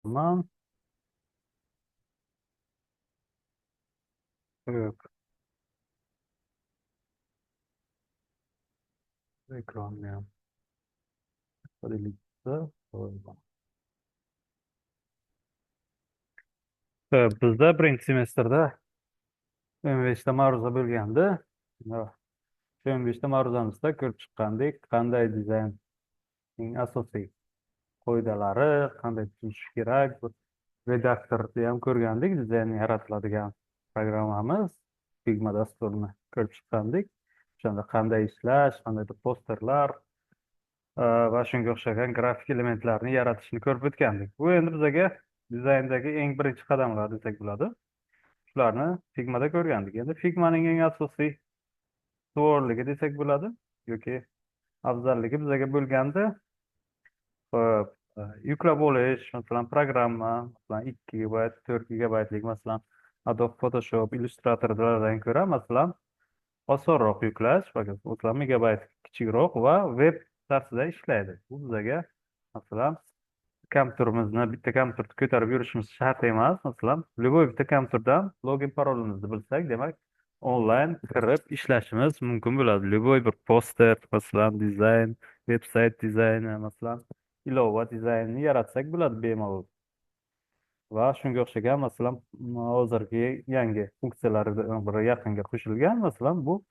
Tamam. Yok. Ekran ya. Birlikte. Bizda birinchi semestrda 15 ta ma'ruza bo'lgandi. Va shu 15 ta ma'ruzamizda ko'rib chiqqandik, qanday dizaynning asosiy qoidalari, qanday tuzish kerak. Bir redaktorni ham ko'rgandik, dizayn yaratiladigan programmamiz Figma dasturini ko'rib chiqqandik. O'shanda qanday ishlash, qanday posterlar va shunga o'xshagan grafik elementlarni yaratishni ko'rib o'tgandik. Bu endi bizga dizayndagi eng birinchi qadamlar desak bo'ladi. Shularni Figmada ko'rgandik. Endi Figmaning eng asosiy ustuvor desak bo'ladi yoki afzalligi bizga bo'lganda, hop, yuklab olish, masalan, programma, masalan, 2 gigabayt, 4 gigabaytlik, masalan, Adobe Photoshop, Illustratorlardan ko'ra, masalan, osonroq yuklash, masalan, megabayt kichikroq va web tarzida ishlaydi. Bu bizga, masalan, bitta kompyuterni ko'tarib yurishimiz shart emas. Masalan, любой bitta kompyuterdan login parolimizni bilsak, demak, onlayn kirib ishlashimiz mumkin bo'ladi. Любой bir poster, masalan, dizayn, veb-sayt dizayni, masalan, ilova dizaynini yaratsak bo'ladi bemalol. Va shunga o'xshagan, masalan, hozirgi yangi funksiyalaridan biri yaqinga qo'shilgan, masalan, bu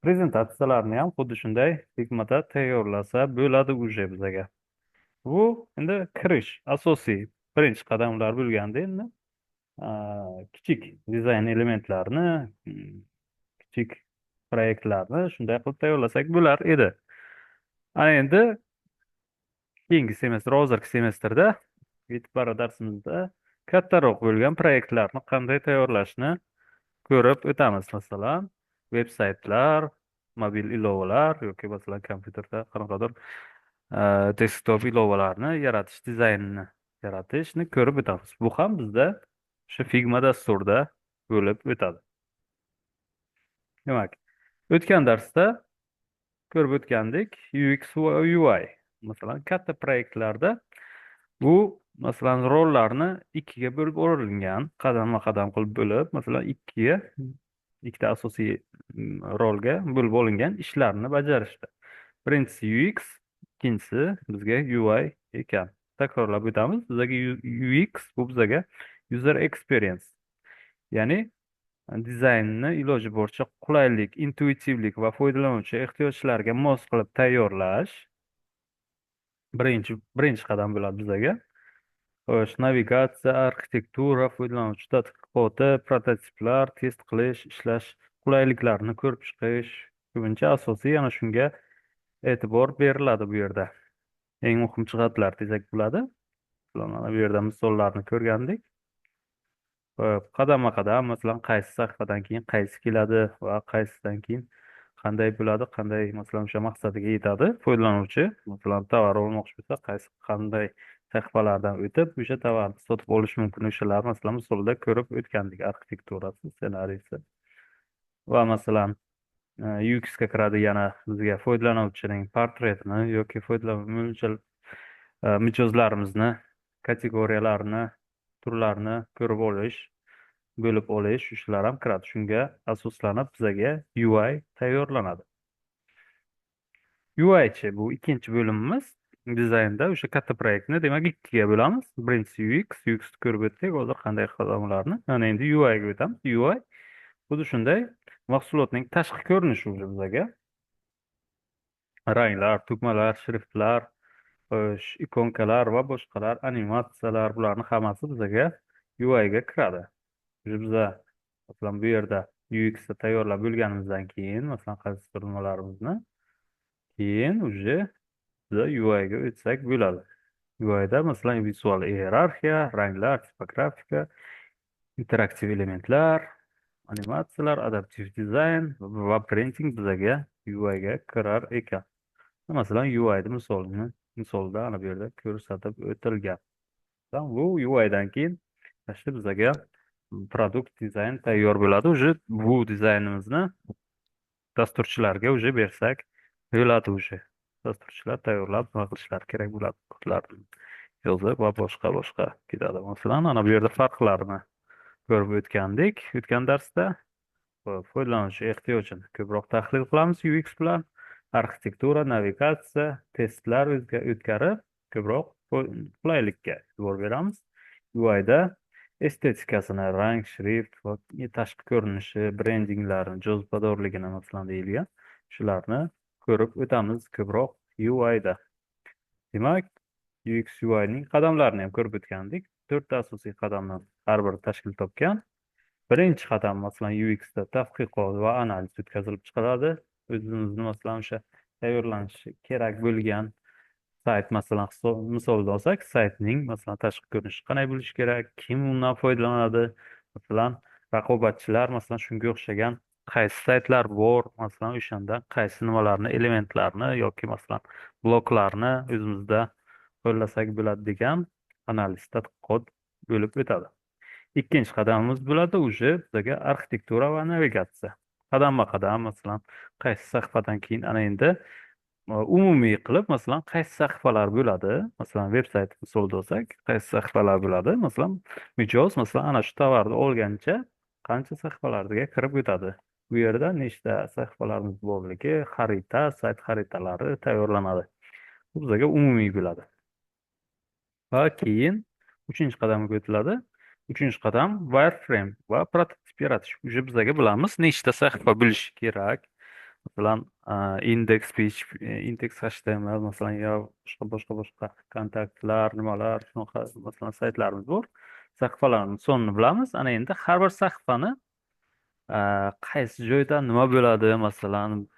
prezentatsiyalarni ham xuddi shunday Figmada tayyorlasa bo'ladi уже bizga. Bu endi kirish asosiy birinchi qadamlar bo'lganda, endi kichik dizayn elementlarini, kichik proyektlarni shunday qilib tayyorlasak bo'lar edi. Ana endi hozirgi semestrda yetib bora darsimizda kattaroq bo'lgan proyektlarni qanday tayyorlashni ko'rib o'tamiz. Masalan, veb-saytlar, mobil ilovalar yoki masalan kompyuterda qanaqadir desktop ilovalarni yaratish, dizaynini yaratishni ko'rib o'tamiz. Bu ham bizda o'sha Figma dasturida bo'lib o'tadi. Demak, o'tgan darsda ko'rib o'tgandik UX va UI. Masalan, katta proyektlarda bu, masalan, rollarni ikkiga bo'lib o'rilgan, qadamma-qadam qilib bo'lib, masalan, ikkita asosiy rolga bo'lib olingan ishlarni bajarishdi. Birinchisi UX, ikkinchisi bizga UI ekan. Takrorlab o'tamiz. Bizga UX bu bizga user experience, ya'ni dizaynni iloji boricha qulaylik, intuitivlik va foydalanuvchi ehtiyojlariga mos qilib tayyorlash birinchi qadam bo'ladi bizga. Xo'sh, navigatsiya, arxitektura, foydalanuvchi tadqiqoti, prototiplar, test qilish, ishlash qulayliklarini ko'rib chiqish ko'pincha asosiy ana shunga e'tibor beriladi bu yerda. Eng muhim jihatlar desak bo'ladi. Mana bu yerda misollarni ko'rgandik. Qadamma-qadam, masalan, qaysi sahifadan keyin qaysi keladi va qaysidan keyin qanday bo'ladi, qanday, masalan, o'sha maqsadiga yetadi foydalanuvchi. Masalan, tovar olmoqchi bo'lsa, qanday sahifalardan o'tib o'sha tovarni sotib olish mumkin. O'shalar, masalan, misolda ko'rib o'tgandik. Arxitekturasi, ssenariysi va masalan, UX ga kiradi yana bizga foydalanuvchining portretini yoki mijozlarimizni kategoriyalarini, turlarini ko'rib olish, bo'lib olish, shular ham kiradi. Shunga asoslanib bizga UI tayyorlanadi. UI-chi bu ikkinchi bo'limimiz. Dizaynda o'sha katta proyektni demak ikkiga bo'lamiz. Birinchisi UX ni ko'rib o'tdik, hozir qanday qadamlarni. Mana endi UI ga o'tamiz. UI xuddi shunday mahsulotning tashqi ko'rinishi bizga. Ranglar, tugmalar, shriftlar, ikonkalar va boshqalar, animatsiyalar, bularni hammasi bizga UI ga kiradi. Biza masalan bu yerda UX ni tayyorlab bo'lganimizdan keyin, masalan, qaysidir nimalarimizni keyin уже biza UI ga o'tsak bo'ladi. UI da masalan vizual iyerarxiya, ranglar, tipografika, interaktiv elementlar, animatsiyalar, adaptiv dizayn va printing bizga UI ga kirar ekan. Masalan, UI ni misolda ana bu yerda ko'rsatib o'tilgan. Bu UI dan keyin bizga produkt dizayn tayyor bo'ladi. Уже bu dizaynimizni dasturchilarga уже bersak bo'ladi. Уже dasturchilar tayyorlab nima qilishlari kerak bo'ladi, kodlarni yozib va boshqa boshqa ketadi. Masalan, ana bu yerda farqlarni ko'rib o'tgandik o'tgan darsda. Hop, foydalanuvchi ehtiyojini ko'proq tahlil qilamiz UX bilan. Arxitektura, navigatsiya, testlar o'tkazib, ko'proq qulaylikka e'tibor beramiz. UIda estetikasini, rang, shrift va tashqi ko'rinishi, brendinglarni, jozibadorligini masalan deyilgan. Shularni ko'rib o'tamiz ko'proq UIda. Demak, UX UIning qadamlarini ham ko'rib o'tgandik. 4 asosiy qadamdan har biri tashkil topgan. Birinchi qadam masalan UXda tadqiqot va analiz o'tkazilib chiqiladi. O'zimizni masalan o'sha tayyorlanishi kerak bo'lgan sayt masalan misolda olsak, saytning masalan tashqi ko'rinishi qanday bo'lishi kerak, kim undan foydalanadi, masalan raqobatchilar masalan shunga o'xshagan qaysi saytlar bor, masalan o'shanda qaysi nimalarni elementlarni yoki masalan bloklarni o'zimizda qo'llasak bo'ladi degan analiz tadqiqot bo'lib o'tadi. Ikkinchi qadamimiz bo'ladi уже bizga arxitektura va navigatsiya. Qadamma-qadam masalan qaysi sahifadan keyin ana endi umumiy qilib masalan qaysi sahifalar bo'ladi? Masalan veb-sayt misolida olsak, qaysi sahifalar bo'ladi? Masalan mijoz masalan ana shu tovarni olgancha qancha sahifalarga kirib o'tadi. Bu yerda nechta sahifalarimiz borligi, xarita, sayt xaritalari tayyorlanadi. Bu bizga umumiy bo'ladi. Va keyin uchinchi qadamga o'tiladi. Uchinchi qadam wireframe va prototip yaratish. Уже bizga bilamiz nechta sahifa bo'lishi kerak. Masalan, index php, index html masalan yo boshqa kontaktlar, nimalar, shunaqa masalan saytlarimiz bor. Sahifalarning sonini bilamiz. Ana endi har bir sahifani qaysi joyda nima bo'ladi, masalan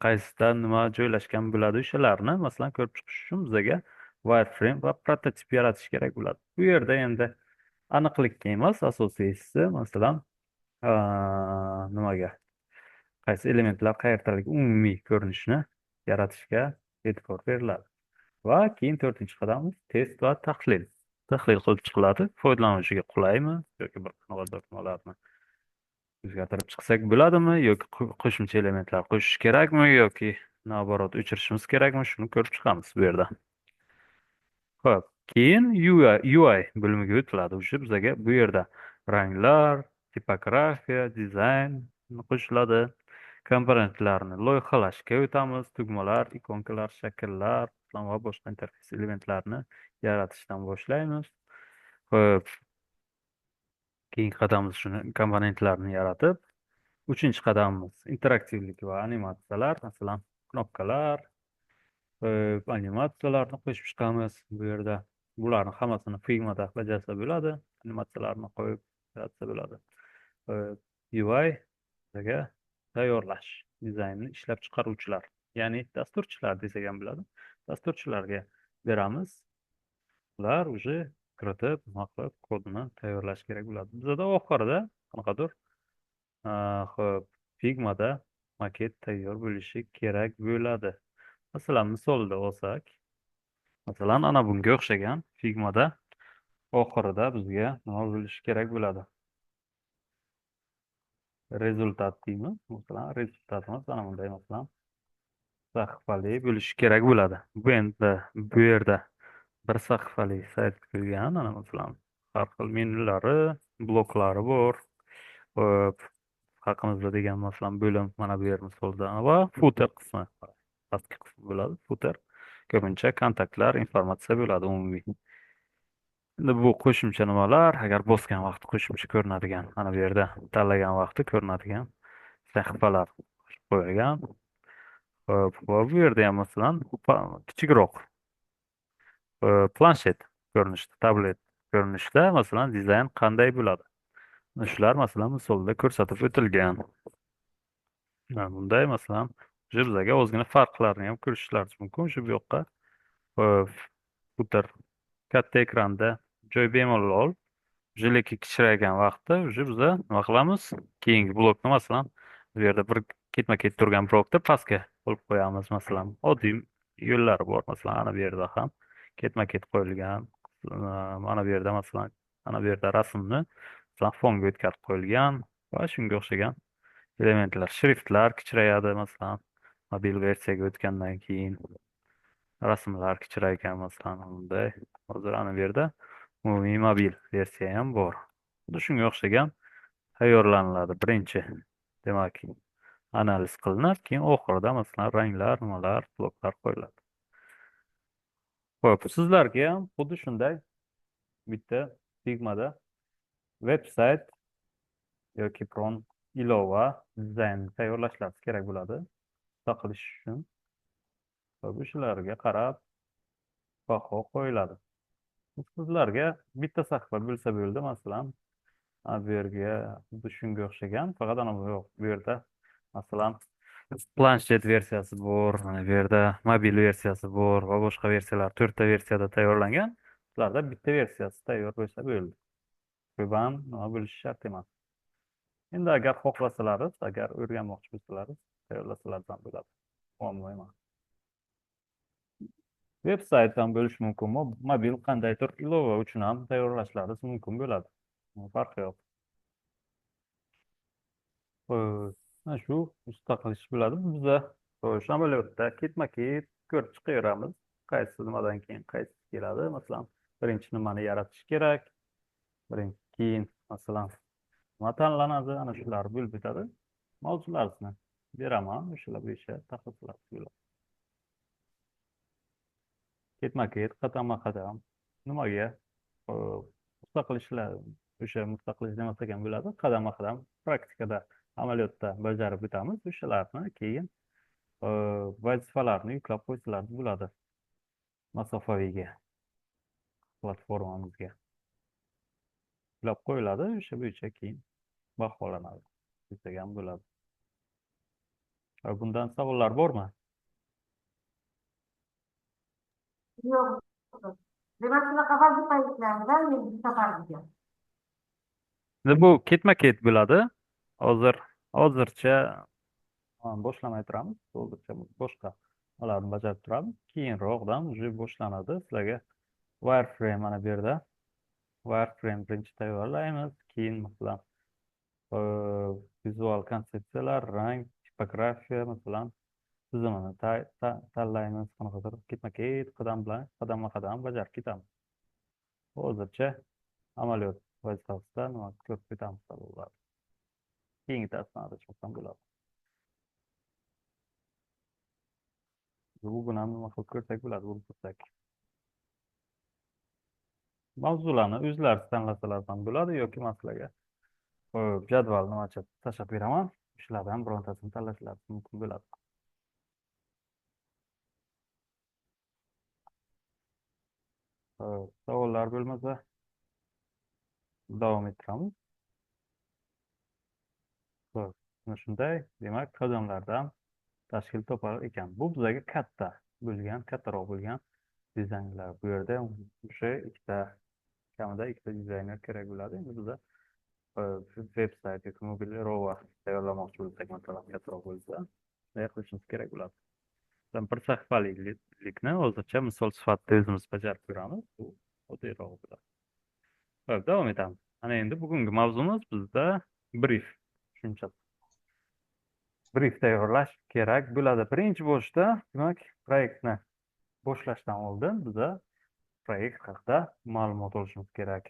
qaysida nima joylashgan bo'ladi, o'shalarni masalan ko'rib chiqish uchun bizga wireframe va prototip yaratish kerak bo'ladi. Bu yerda endi aniqlikka emas, asosiysi masalan nimaga qaysi elementlar qayerdaligi umumiy ko'rinishni yaratishga e'tibor beriladi. Va keyin to'rtinchi qadamimiz test va tahlil. Tahlil qilib chiqiladi. Foydalanuvchiga qulaymi yoki bir qanaqadir nimalarni o'zgartirib chiqsak bo'ladimi yoki qo'shimcha elementlar qo'shish kerakmi yoki naborot o'chirishimiz kerakmi, shuni ko'rib chiqamiz bu yerda. Xo'p, keyin UI bo'limiga o'tiladi. O'sha bizga bu yerda ranglar, tipografiya, dizayn qo'shiladi. Komponentlarni loyihalashga o'tamiz. Tugmalar, ikonkalar, shakllar va boshqa interfeys elementlarni yaratishdan boshlaymiz. Xo'p, keyingi qadamimiz shuni komponentlarni yaratib, uchinchi qadamimiz interaktivlik va animatsiyalar, masalan, knopkalar, animatsiyalarni qo'shib chiqamiz bu yerda. Bularni hammasini Figmada bajarsa bo'ladi. Animatsiyalarni qo'yib yaratsa bo'ladi. UI bizga tayyorlash, dizaynni ishlab chiqaruvchilar, ya'ni dasturchilar desak ham bo'ladi. Dasturchilarga beramiz. Ular уже kiritib, nima qilib kodni tayyorlash kerak bo'ladi. Bizda oxirida qanaqadir xo'p, Figmada maket tayyor bo'lishi kerak bo'ladi. Masalan, misolda olsak, masalan, ana bunga o'xshagan Figmada oxirida bizga nima bo'lishi kerak bo'ladi? Rezultat deymiz. Masalan, rezultatimiz ana bunday masalan sahifali bo'lishi kerak bo'ladi. Bu endi bu yerda bir sahifali sayt qilgan, ana masalan har xil menyulari, bloklari bor. Hop, haqimizda degan masalan bo'lim mana bu yer misolda va footer qismi, pastki qismi bo'ladi. Footer ko'pincha kontaktlar, informatsiya bo'ladi umumiy. Endi bu qo'shimcha nimalar? Agar bosgan vaqti qo'shimcha ko'rinadigan, mana bu yerda tanlagan vaqti ko'rinadigan sahifalar qo'yilgan. Hop, va bu yerda ham masalan kichikroq planshet ko'rinishda, tablet ko'rinishda masalan dizayn qanday bo'ladi? Shular masalan misolda ko'rsatib o'tilgan. Bunday masalan bizga ozgina farqlarni ham ko'rishlaringiz mumkin. Shu bu yoqqa footer katta ekranda joy bemalol, lekin kichraygan vaqtda biz nima qilamiz? Keyingi blokni masalan bu yerda bir ketma-ket turgan blokni pastga olib qo'yamiz. Masalan, oddiy yo'llari bor. Masalan, ana bu yerda ham ketma-ket qo'yilgan. Mana bu yerda masalan, ana bu yerda rasmni masalan fonga o'tkazib qo'yilgan va shunga o'xshagan elementlar, shriftlar kichrayadi masalan mobil versiyaga o'tgandan keyin. rasmlar kichraygan masalan bunday. Hozir ana bu yerda umumiy mobil versiya ham bor. Xuddi shunga o'xshagan tayyorlaniladi birinchi. Demak, analiz qilinadi, keyin oxirida masalan ranglar, nimalar, bloklar qo'yiladi. Xo'p, sizlarga ham xuddi shunday bitta Figmada veb-sayt yoki biron ilova dizayn tayyorlashlaringiz kerak bo'ladi. Saqlash uchun. Va shularga qarab baho qo'yiladi. Sizlarga bitta sahifa bo'lsa bo'ldi, masalan, bu yerga xuddi shunga o'xshagan, faqat ana bu yo'q. Bu yerda masalan planshet versiyasi bor, mana bu yerda mobil versiyasi bor va boshqa versiyalar 4 ta versiyada tayyorlangan. Sizlarda bitta versiyasi tayyor bo'lsa bo'ldi. Ko'p ham nima bo'lishi shart emas. Endi agar xohlasalaringiz, agar o'rganmoqchi bo'lsalaringiz, tayyorlasalaringiz ham bo'ladi. Muammo emas. Veb-saytdan bo'lishi mumkin, mobil qandaydir ilova uchun ham tayyorlashlaringiz mumkin bo'ladi. Farqi yo'q. Mana shu mustaqil ish bo'ladi. Bizda shu amaliyotda ketma-ket ko'rib chiqaveramiz. Qaysi nimadan keyin qaysi keladi. Masalan, birinchi nimani yaratish kerak. Keyin masalan nima tanlanadi, ana shular bo'lib bitadi. Mavzularini beraman, o'shalar bo'yicha taxasuslar bo'ladi. Ketma-ket, qadam-qadam nimaga mustaqil ishlar, o'sha mustaqil ish demasak ham bo'ladi, qadam-qadam praktikada amaliyotda bajarib o'tamiz. O'shalarni keyin vazifalarni yuklab qo'ysalar bo'ladi masofaviyga, platformamizga yuklab qo'yiladi. O'sha bo'yicha keyin baholanadi desak ham bo'ladi. Bundan savollar bormi? Yo'q. Demak, shunaqa vazifaliklarda men safarga. Bu ketma-ket bo'ladi. Hozircha boshlamay turamiz. Hozircha boshqa ularni bajarib turamiz. Keyinroqdan уже boshlanadi. Sizlarga wireframe mana bu yerda. Wireframe birinchi tayyorlaymiz. Keyin masalan vizual konsepsiyalar, rang, tipografiya masalan tizimini tanlaymiz. Qanaqadir ketma-ket qadam-qadam bajarib ketamiz. Hozircha amaliyot vazifasida nima ko'rib ketamiz bo'ladi. Keyingi darslarda chiqsam bo'ladi. Bugun ham nima qilib ko'rsak bo'ladi, bo'lib tursak. Mavzularni o'zlariz tanlasalar ham bo'ladi yoki men sizlarga jadval nimacha tashlab beraman. Shulardan birontasini tanlashlaringiz mumkin bo'ladi. Savollar bo'lmasa davom ettiramiz. Mana shunday, demak, qadamlardan tashkil topar ekan. Bu bizga kattaroq bo'lgan dizaynlar. Bu yerda o'sha kamida ikkita dizayner kerak bo'ladi. Endi bizda veb-sayt yoki mobil ilova tayyorlamoqchi bo'lsak, masalan, kattaroq bo'lsa, shunday qilishimiz kerak bo'ladi. Bir sahifalikni hozircha misol sifatida o'zimiz bajarib ko'ramiz. Bu oddiyroq bo'ladi. Ho'p, davom etamiz. Ana endi bugungi mavzumiz bizda brief tushunchasi. Brief tayyorlash kerak bo'ladi. Birinchi bo'lishda, demak, proyektni boshlashdan oldin biza proyekt haqida ma'lumot olishimiz kerak.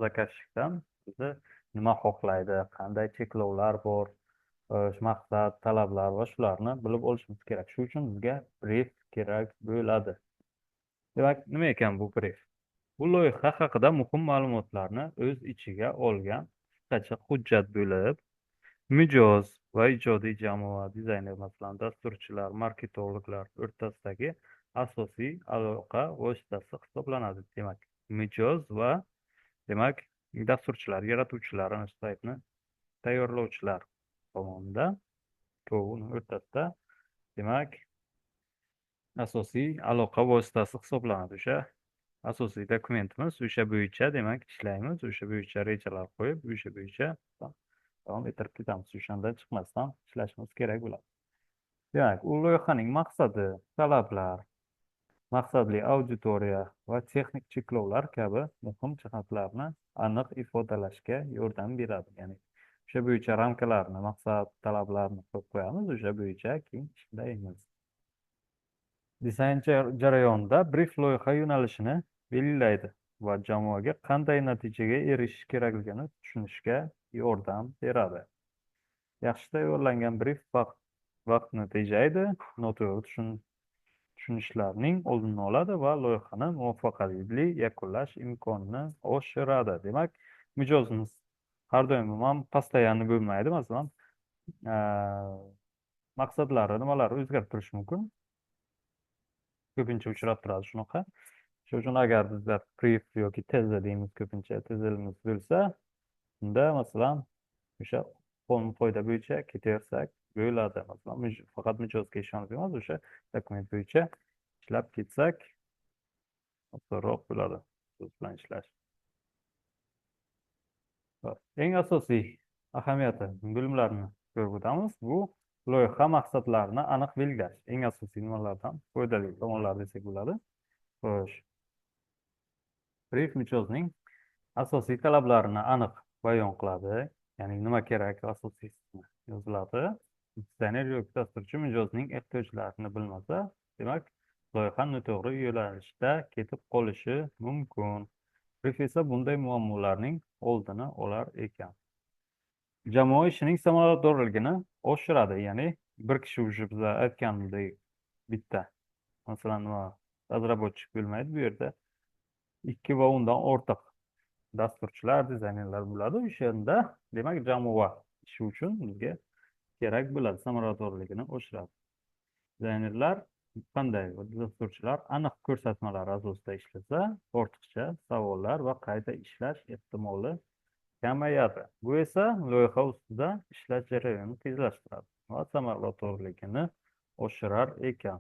Zaказчикdan bizni nima xohlaydi, qanday cheklovlar bor, maqsad, talablar va shularni bilib olishimiz kerak. Shu uchun bizga brief kerak bo'ladi. Demak, nima ekan bu brief? Bu loyiha haqida muhim ma'lumotlarni o'z ichiga olgan qisqacha hujjat bo'lib, mijoz va ijodiy jamoa, dizayner, masalan, dasturchilar, marketologlar o'rtasidagi asosiy aloqa vositasi hisoblanadi. Demak, mijoz va demak, dasturchilar, yaratuvchilar, ana shu saytni tayyorlovchilar tomonidan uni o'rtasida demak, asosiy aloqa vositasi hisoblanadi. O'sha asosiy dokumentimiz, o'sha bo'yicha demak ishlaymiz, o'sha bo'yicha rejalar qo'yib, o'sha bo'yicha davom ettirib ketamiz. O'shandan chiqmasdan ishlashimiz kerak bo'ladi. Demak, u loyihaning maqsadi, talablar, maqsadli auditoriya va texnik cheklovlar kabi muhim jihatlarni aniq ifodalashga yordam beradi. Ya'ni o'sha bo'yicha ramkalarni, maqsad, talablarni qo'yib qo'yamiz, o'sha bo'yicha keyin ishlaymiz. Dizayn jarayonida brief loyiha yo'nalishini belgilaydi va jamoaga qanday natijaga erishish kerakligini tushunishga yordam beradi. Yaxshi tayyorlangan brief vaqtni tejaydi, noto'g'ri tushunishlarning oldini oladi va loyihani muvaffaqiyatli yakunlash imkonini oshiradi. Demak, mijozimiz har doim ham постоянно bo'lmaydi. Masalan, maqsadlari, nimalari o'zgarib turishi mumkin. Ko'pincha uchrab turadi shunaqa. Shuning uchun agar bizda brief yoki teza deymiz, ko'pincha tezalimiz bo'lsa, unda masalan o'sha qoida bo'yicha ketaversak bo'ladi. Masalan, faqat mijozga ishonib emas, o'sha dokument bo'yicha ishlab ketsak osonroq bo'ladi so'z bilan ishlash. Eng asosiy ahamiyati bo'limlarni ko'rib o'tamiz. Bu loyiha maqsadlarini aniq belgilash. Eng asosiy nimalardan foydali tomonlar desak bo'ladi. Xo'sh. Brief mijozning asosiy talablarini aniq bayon qiladi. Ya'ni nima kerak, asosiy yoziladi. Dizayner yoki dasturchi mijozning ehtiyojlarini bilmasa, demak, loyiha noto'g'ri yo'nalishda ketib qolishi mumkin. Brief esa bunday muammolarning oldini olar ekan. Jamoa ishining samaradorligini oshiradi. Ya'ni bir kishi уже biz aytgandek bitta masalan razработчик bo'lmaydi bu yerda 2 va undan ortiq dasturchilar, dizaynerlar bo'ladi. O'shanda demak jamoa ishi uchun bizga kerak bo'ladi, samaradorligini oshiradi. Dizaynerlar qanday va dasturchilar aniq ko'rsatmalar asosida ishlasa, ortiqcha savollar va qayta ishlash ehtimoli kamayadi. Bu esa loyiha ustida ishlash jarayonini tezlashtiradi va samaradorligini oshirar ekan.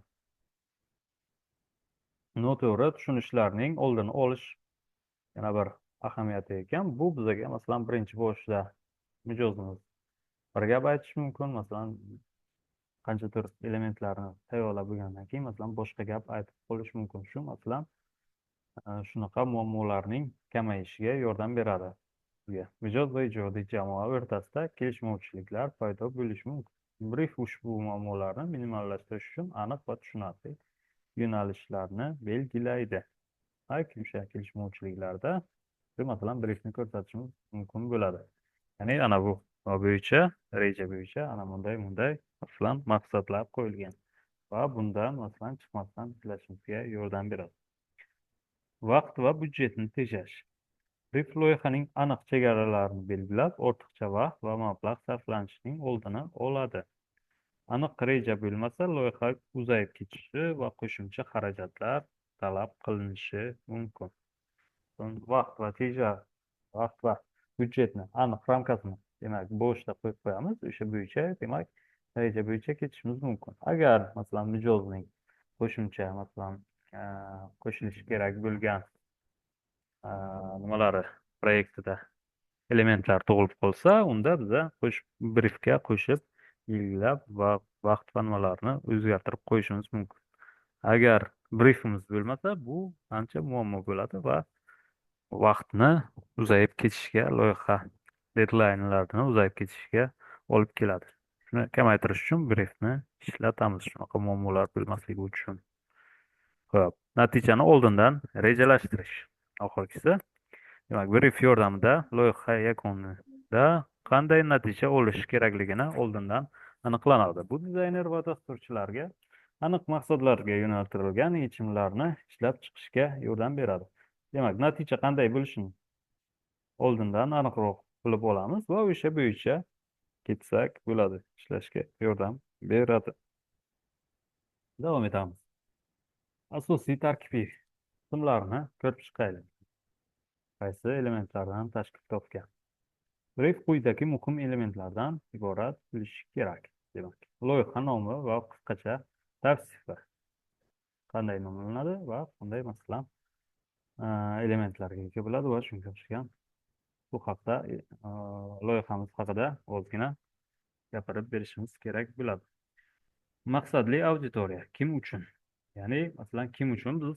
Noto'g'ri tushunishlarning oldini olish yana bir ahamiyati ekan. Bu bizga masalan birinchi boshida mijozimiz bir gap aytishi mumkin, masalan qanchadir elementlarni tayyorlab bo'lgandan keyin masalan boshqa gap aytib qolishi mumkin. Shu masalan shunaqa muammolarning kamayishiga yordam beradi. Mijoz va ijodiy jamoa o'rtasida kelishmovchiliklar paydo bo'lishi mumkin. Brief ushbu muammolarni minimallashtirish uchun aniq va tushunarli yo'nalishlarni belgilaydi. O'sha kelishmovchiliklarda masalan briefni ko'rsatishimiz mumkin bo'ladi. Ya'ni ana bu bo'yicha, reja bo'yicha ana bunday masalan maqsadlar qo'yilgan va bundan masalan chiqmasdan ishlashimizga yordam beradi. Vaqt va budjetni tejash. Brief loyihaning aniq chegaralarini belgilab, ortiqcha vaqt va mablag' sarflanishining oldini oladi. Aniq reja bo'lmasa, loyiha uzayib ketishi va qo'shimcha xarajatlar talab qilinishi mumkin. Vaqt va budjetni aniq ramkasini demak boshida qo'yib qo'yamiz. O'sha bo'yicha demak reja bo'yicha ketishimiz mumkin. Agar masalan mijozning qo'shimcha masalan qo'shilishi kerak bo'lgan nimalari proyektida elementlar tug'ilib qolsa, unda biza briefga qo'shib belgilab va vaqt va nimalarni o'zgartirib qo'yishimiz mumkin. Agar briefimiz bo'lmasa, bu ancha muammo bo'ladi va vaqtni uzayib ketishiga, loyiha deadline'larini uzayib ketishiga olib keladi. Shuni kamaytirish uchun briefni ishlatamiz, shunaqa muammolar bo'lmasligi uchun. Xo'p, natijani oldindan rejalashtirish. Oxirgisi, demak, brief yordamida loyiha yakunida qanday natija olish kerakligini oldindan aniqlanadi. Bu dizayner va dasturchilarga aniq maqsadlarga yo'naltirilgan yechimlarni ishlab chiqishga yordam beradi. Demak, natija qanday bo'lishini oldindan aniqroq bilib olamiz va o'sha bo'yicha ketsak bo'ladi, ishlashga yordam beradi. Davom etamiz. Asosiy tarkibiy qismlarni ko'rib chiqaylik. Qaysi elementlardan tashkil topgan? Brief quyidagi muhim elementlardan iborat bo'lishi kerak. Demak, loyiha nomi va qisqacha tavsifi qanday nomlanadi va qanday masalan elementlarga ega bo'ladi va shunga o'xshagan bu haqda loyihamiz haqida ozgina gapirib berishimiz kerak bo'ladi. Maqsadli auditoriya kim uchun? Ya'ni masalan kim uchun biz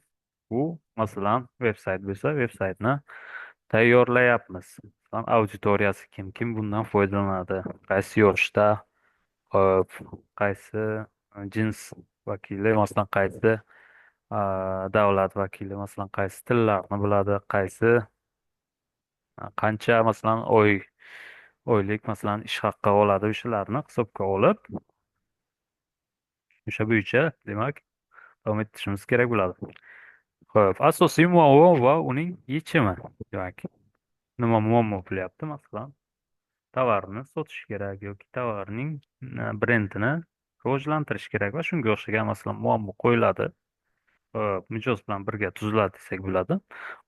bu masalan veb-sayt bo'lsa, veb-saytni tayyorlayapmiz. Masalan auditoriyasi kim bundan foydalanadi? Qaysi yoshda, qaysi jins vakili, masalan, qaysi davlat vakili, masalan, qaysi tillarni biladi, qaysi qancha, masalan, oylik, masalan, ish haqqi oladi, o'shalarni hisobga olib, o'sha bo'yicha, demak, davom ettirishimiz kerak bo'ladi. Xo'p, asosiy muammo va uning yechimi. Demak, nima muammo bo'lyapti, masalan, tovarni sotish kerak yoki tovarning brendini rivojlantirish kerak va shunga o'xshagan, masalan, muammo qo'yiladi. Mijoz bilan birga tuziladi desak bo'ladi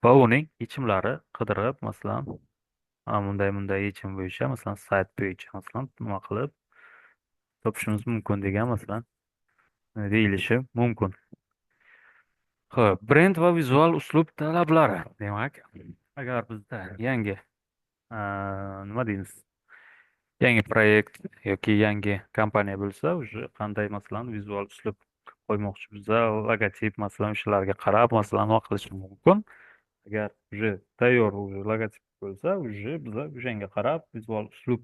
va uning yechimlari qidirib, masalan, bunday yechim bo'yicha, masalan, sayt bo'yicha, masalan, nima qilib topishimiz mumkin degan, masalan, deyilishi mumkin. Ho'p, brend va vizual uslub talablari. Demak, agar bizda yangi nima deymiz, yangi proyekt yoki yangi kompaniya bo'lsa, уже qanday, masalan, vizual uslub qo'ymoqchi biza, logotip, masalan, o'shalarga qarab, masalan, nima qilish mumkin. Agar уже tayyor logotip bo'lsa, уже biza o'shanga qarab vizual uslub,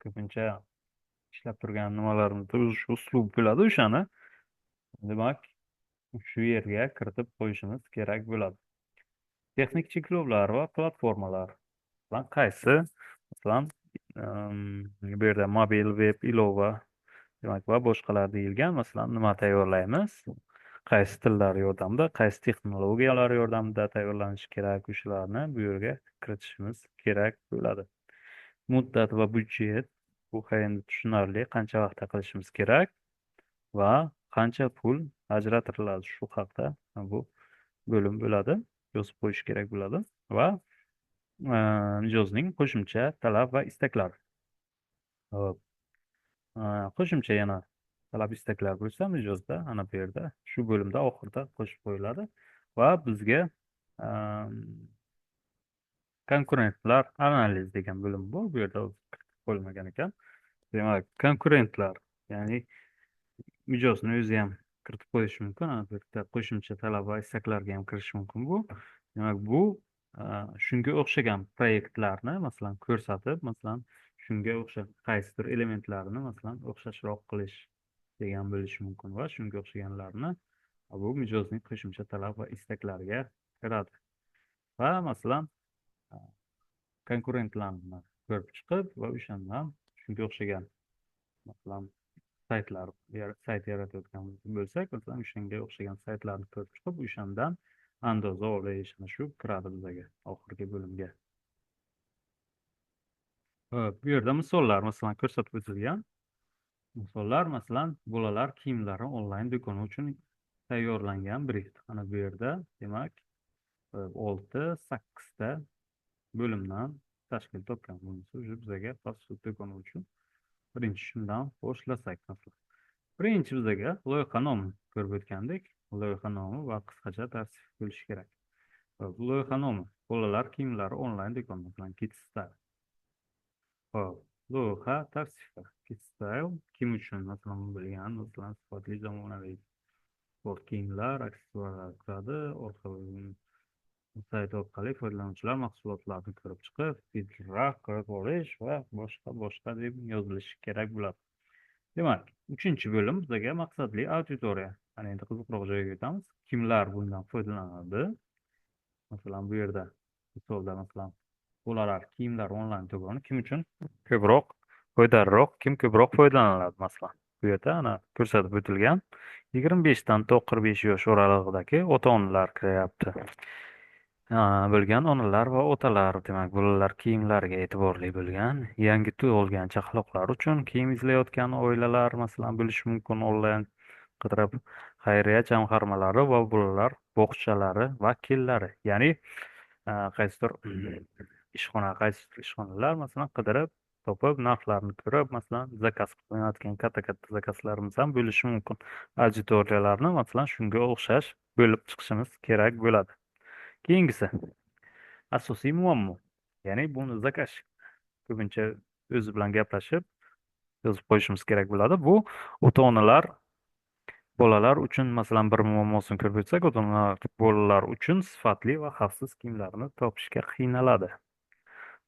ko'pincha ishlab turgan nimalarimizda shu uslub bo'ladi, o'shani demak shu yerga kiritib qo'yishimiz kerak bo'ladi. Texnik cheklovlar va platformalar bilan qaysi, masalan, bu yerda mobil, veb, ilova, demak, va boshqalar deyilgan, masalan, nima tayyorlaymiz, qaysi tillar yordamida, qaysi texnologiyalar yordamida tayyorlanishi kerak, o'shalarni bu yerga kiritishimiz kerak bo'ladi. Muddat va byudjet, bu endi tushunarli, qancha vaqtda qilishimiz kerak va qancha pul ajratiladi, shu haqda bu bo'lim bo'ladi, yozib qo'yish kerak bo'ladi va mijozning qo'shimcha talab va istaklari. Hop. Qo'shimcha yana talab istaklar bo'lsa, mijozda ana bu yerda shu bo'limda oxirida qo'shib qo'yiladi va bizga konkurentlar analiz degan bo'lim bor. Bu yerda qo'yilmagan ekan. Demak, konkurentlar, ya'ni mijozni o'zi ham kiritib qo'yish mumkin. Ana bu yerda qo'shimcha talab va istaklarga ham kirish mumkin bu. Demak, bu shunga o'xshagan proyektlarni, masalan, ko'rsatib, masalan, shunga o'xshab qaysidir elementlarni, masalan, o'xshashroq qilish degan bo'lishi mumkin va shunga o'xshaganlarni bu mijozning qo'shimcha talab va istaklariga kiradi. Va masalan, konkurentlarni ko'rib chiqib va o'shandan shunga o'xshagan, masalan, sayt yaratayotgan bo'lsak, masalan, o'shanga o'xshagan saytlarni ko'rib chiqib, o'shandan andoza olish, shu kiradi bizaga oxirgi bo'limga. Bu yerda misollar, masalan, ko'rsatib o'tilgan. Misollar, masalan, bolalar kiyimlari onlayn do'koni uchun tayyorlangan brief. Ana bu yerda, demak, 6-8 ta bo'limdan tashkil topgan bo'lsa, bizaga fast food do'koni uchun birinchi shundan boshlasak, masalan, birinchi bizaga loyiha nomi ko'rib o'tgandik. Loyiha nomi va qisqacha tavsif bo'lishi kerak. Loyiha nomi bolalar kiyimlari onlayn do'koni, masalan, Kids Style. Hop, loyiha tavsifi Kids Style kim uchun, masalan, bilgan, masalan, sifatli zamonaviy sport kiyimlar, aksessuarlar kiradi. Sayt orqali foydalanuvchilar mahsulotlarni ko'rib chiqib, filtrlar qilib olish va boshqa deb yozilishi kerak bo'ladi. Demak, 3-bo'lim bizga maqsadli auditoriya. Ana endi qiziqroq joyga o'tamiz. Kimlar bundan foydalanadi? Masalan, bu yerda misolda, masalan, bolalar kiyimlar onlayn do'koni kim uchun ko'proq foydaliroq, kim ko'proq foydalanadi, masalan. Bu yerda ana ko'rsatib o'tilgan 25 dan 45 yosh oralig'idagi ota-onalar kiryapti. Bo'lgan onalar va otalar, demak, bolalar kiyimlariga e'tiborli bo'lgan, yangi tug'ilgan chaqaloqlar uchun kiyim izlayotgan oilalar, masalan, bo'lishi mumkin, onlayn qidirib, xayriya jamg'armalari va bolalar bog'chalari vakillari, ya'ni qaysidir ishxonalar, masalan, qidirib topib, narxlarni ko'rib, masalan, zakaz qilinayotgan katta zakazlarimiz ham bo'lishi mumkin. Auditoriyalarni, masalan, shunga o'xshash bo'lib chiqishimiz kerak bo'ladi. Keyingisi asosiy muammo, ya'ni buni zakaz ko'pincha o'zi bilan gaplashib yozib qo'yishimiz kerak bo'ladi. Bu ota-onalar bolalar uchun, masalan, bir muammosini ko'rib o'tsak, ota-onalar bolalar uchun sifatli va xavfsiz kiyimlarni topishga qiynaladi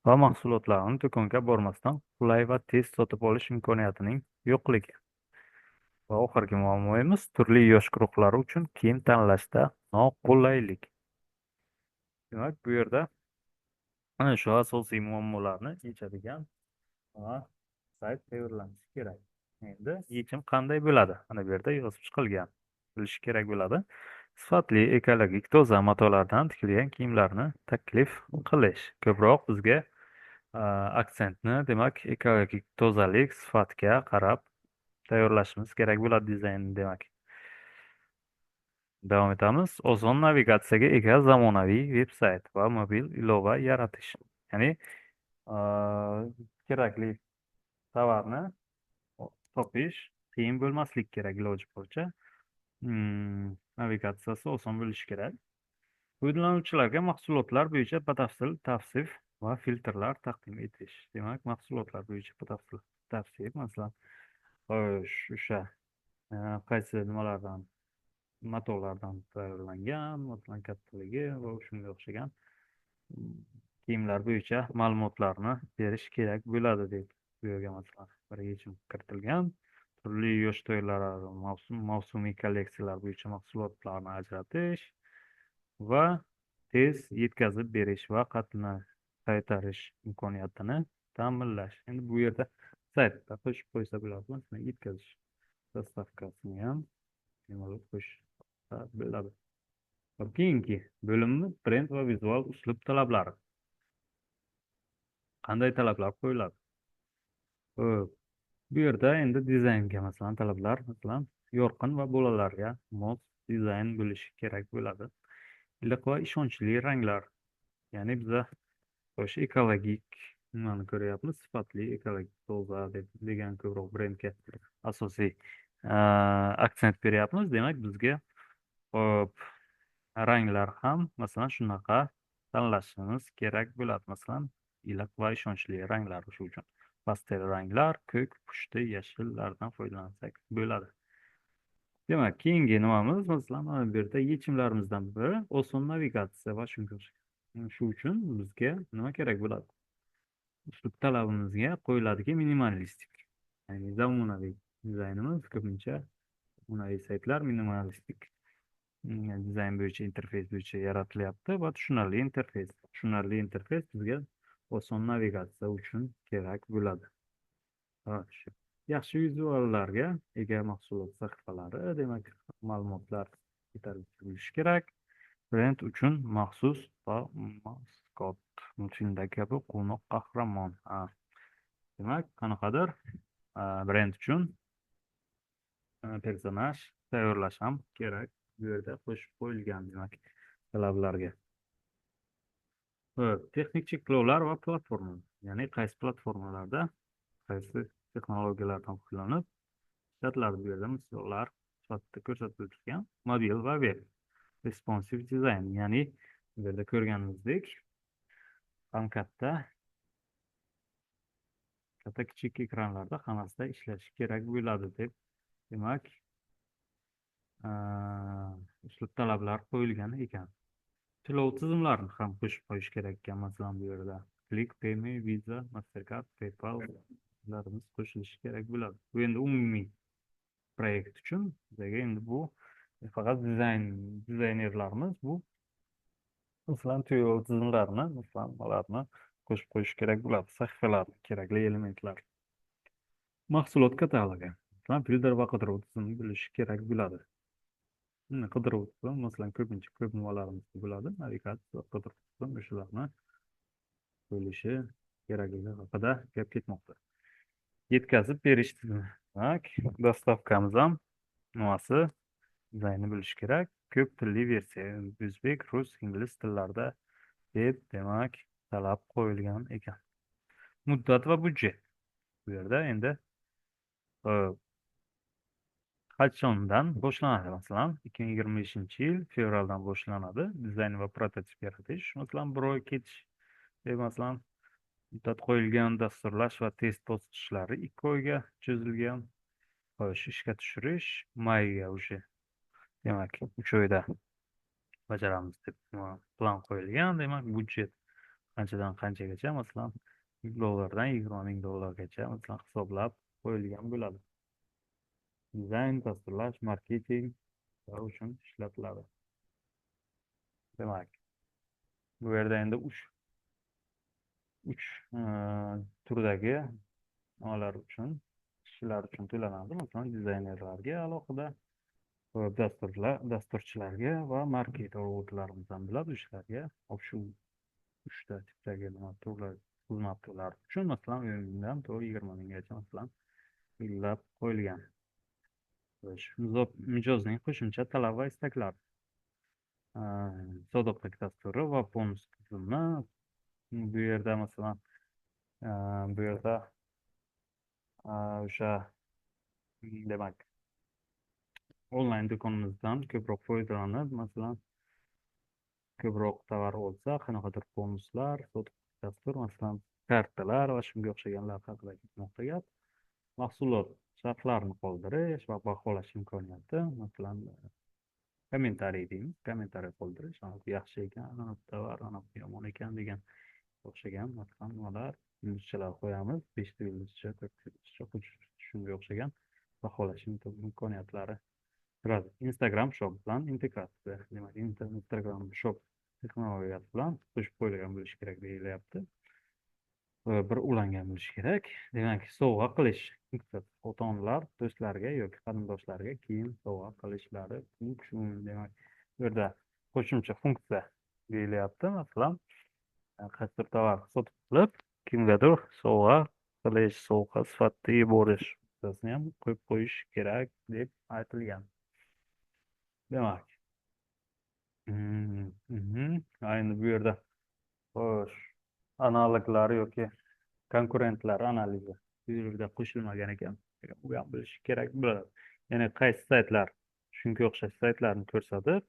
va mahsulotlarni do'konga bormasdan qulay va tez sotib olish imkoniyatining yo'qligi. Va oxirgi muammomiz turli yosh guruhlari uchun kiyim tanlashda noqulaylik. Demak, bu yerda ana shu asosiy muammolarni yechadigan va sayt tayyorlanishi kerak. Endi yechim qanday bo'ladi? Mana bu yerda yozib chiqilgan. Bilish kerak bo'ladi. Sifatli, ekologik, toza matolardan tikilgan kiyimlarni taklif qilish. Ko'proq bizga aksentni, demak, ekologik tozalik, sifatga qarab tayyorlashimiz kerak bo'ladi dizaynni, demak. Davom etamiz. Oson navigatsiyaga ega zamonaviy veb-sayt va mobil ilova yaratish. Ya'ni kerakli tovarni topish qiyin bo'lmasligi kerak iloji boricha. Navigatsiyasi oson bo'lishi kerak. Foydalanuvchilarga mahsulotlar bo'yicha batafsil tavsif va filtrlar taqdim etish. Demak, mahsulotlar bo'yicha batafsil tavsif, masalan, xo'sh, o'sha qaysi nimalardan matolardan tayyorlangan, masalan, kattaligi va shunga o'xshagan kiyimlar bo'yicha ma'lumotlarni berish kerak bo'ladi deb bu yerga masalan bir yechim kiritilgan. Turli yosh to'ylararo mavsumiy kolleksiyalar bo'yicha mahsulotlarni ajratish va tez yetkazib berish va qaytarish imkoniyatini ta'minlash. Endi bu yerda saytda qo'shib qo'ysa bo'ladi, masalan, yetkazish dostavkasini ham bemalol qo'shsa bo'ladi. Keyingi bo'limimiz brend va vizual uslub talablari. Qanday talablar qo'yiladi? Xo'p, bu yerda endi dizaynga masalan talablar, masalan, yorqin va bolalarga mos dizayn bo'lishi kerak bo'ladi. Iliq va ishonchli ranglar. Ya'ni biza o'sha ekologik nimani ko'ryapmiz, sifatli, ekologik, toza degan ko'proq brendga asosiy aksent beryapmiz. Demak, bizga hop ranglar ham masalan shunaqa tanlashimiz kerak bo'ladi. Masalan, iliq va ishonchli ranglar, shu uchun pastel ranglar, ko'k, pushti, yashillardan foydalansak bo'ladi. Demak, keyingi nimamiz masalan mana bu yerda yechimlarimizdan biri oson navigatsiya va shunga o'xshagan. Shu uchun bizga nima kerak bo'ladi? Uslub talabimizga qo'yiladiki minimalistik. Ya'ni zamonaviy dizaynimiz ko'pincha zamonaviy saytlar minimalistik dizayn bo'yicha, interfeys bo'yicha yaratilyapti va tushunarli interfeys. Tushunarli interfeys bizga oson navigatsiya uchun kerak bo'ladi. Yaxshi vizuallarga ega mahsulot sahifalari, demak, ma'lumotlar yetarlicha bo'lishi kerak. Brend uchun maxsus va maskot, multfilmdagi kabi quvnoq qahramon. Demak, qanaqadir brend uchun personaj tayyorlash ham kerak. Bu yerda qo'shib qo'yilgan, demak, talablarga. Texnik cheklovlar va platforma. Ya'ni qaysi platformalarda qaysi texnologiyalardan foydalanib ishlatiladi. Bu yerda misollar sifatida ko'rsatib o'tilgan. Mobil va web responsive design, ya'ni bu yerda ko'rganimizdek ham katta kichik ekranlarda hammasida ishlashi kerak bo'ladi deb, demak, uslub talablar qo'yilgan ekan. To'lov tizimlarini ham qo'shib qo'yish kerak ekan. Masalan, bu yerda Click, Payme, Visa, Mastercard, PayPal larimiz qo'shilishi kerak bo'ladi. Bu endi umumiy proyekt uchun bizga endi bu faqat dizaynerlarimiz bu masalan to'lov tizimlarini, masalan, ularni qo'shib qo'yish kerak bo'ladi. Sahifalarni kerakli elementlar. Mahsulot katalogi. Masalan, filtr va qidiruv tizimini bilish kerak bo'ladi. Qidiruv tizimi masalan ko'pincha ko'p nimalarimizda bo'ladi. Navigatsiya va qidiruv tizimi o'shalarni bo'lishi kerakligi haqida gap ketmoqda. Yetkazib berish tizimi. Demak, dostavkamiz ham nimasi dizayni bo'lishi kerak. Ko'p tilli versiya, o'zbek, rus, ingliz tillarida deb, demak, talab qo'yilgan ekan. Muddat va budjet. Bu yerda endi qachondan boshlanadi? Masalan, 2025-yil fevraldan boshlanadi. Dizayn va prototip yaratish, masalan, bir oy ketish deb, masalan, muddat qo'yilgan. Dasturlash va test bosqichlari 2 oyga cho'zilgan. Xo'sh, ishga tushirish mayga o'sha, demak, 3 oyda bajaramiz deb plan qo'yilgan. Demak, budjet qanchadan qanchagacha, masalan, $1000 dan $20,000 gacha masalan hisoblab qo'yilgan bo'ladi. dizayn, dasturlash, marketing uchun ishlatiladi. Demak, bu yerda endi uch turdagi nimalar uchun, kishilar uchun to'lanadi. Masalan, dizaynerlarga alohida, dasturchilarga va marketerlarimiz ham biladi ishlarga. Shu uchta tipdagi nima turlar xizmat turlari uchun masalan 10 mingdan to 20 minggacha masalan belgilab qo'yilgan. Shu mijozning qo'shimcha talab va istaklari, sodiqlik dasturi va bonus tizimi. Bu yerda masalan bu yerda o'sha demak onlayn do'konimizdan ko'proq foydalanib, masalan ko'proq tovar olsa qanaqadir bonuslar, sodiqlik dastur, masalan kartalar va shunga o'xshaganlar haqida ketmoqda gap. Mahsulot shartlarini qoldirish va baholash imkoniyati, masalan kommentariy deymiz, kommentariy qoldirish, yaxshi ekan tovar, yomon ekan degan o'xshagan masalan nimalar, yulduzchalar qo'yamiz, 5 yulduzcha, 4 yulduzcha, shunga o'xshagan baholash imkoniyatlari turadi. Instagram shop bilan integratsiya, demak Instagram shop texnologiyasi bilan qo'shib qo'yilgan bo'lishi kerak deyilyapti. Bir ulangan bo'lishi kerak. Demak, sovg'a qilish, ota-onalar do'stlariga yoki qarindoshlarga kiyim sovg'a qilishlari uchun, demak, bu yerda qo'shimcha funksiya deyilyapti. Masalan, qaysidir tovar sotib qilib, kimgadir sovg'a qilish, sovg'a sifatida yuborish funksiyasini ham qo'yib qo'yish kerak deb aytilgan. Demak, ayni bu yerda xo'sh, analoglar yoki konkurentlar analizi bu yerda qo'shilmagan ekan. Bu ham bilish kerak bo'ladi. Ya'ni qaysi saytlar shunga o'xshash saytlarni ko'rsatib,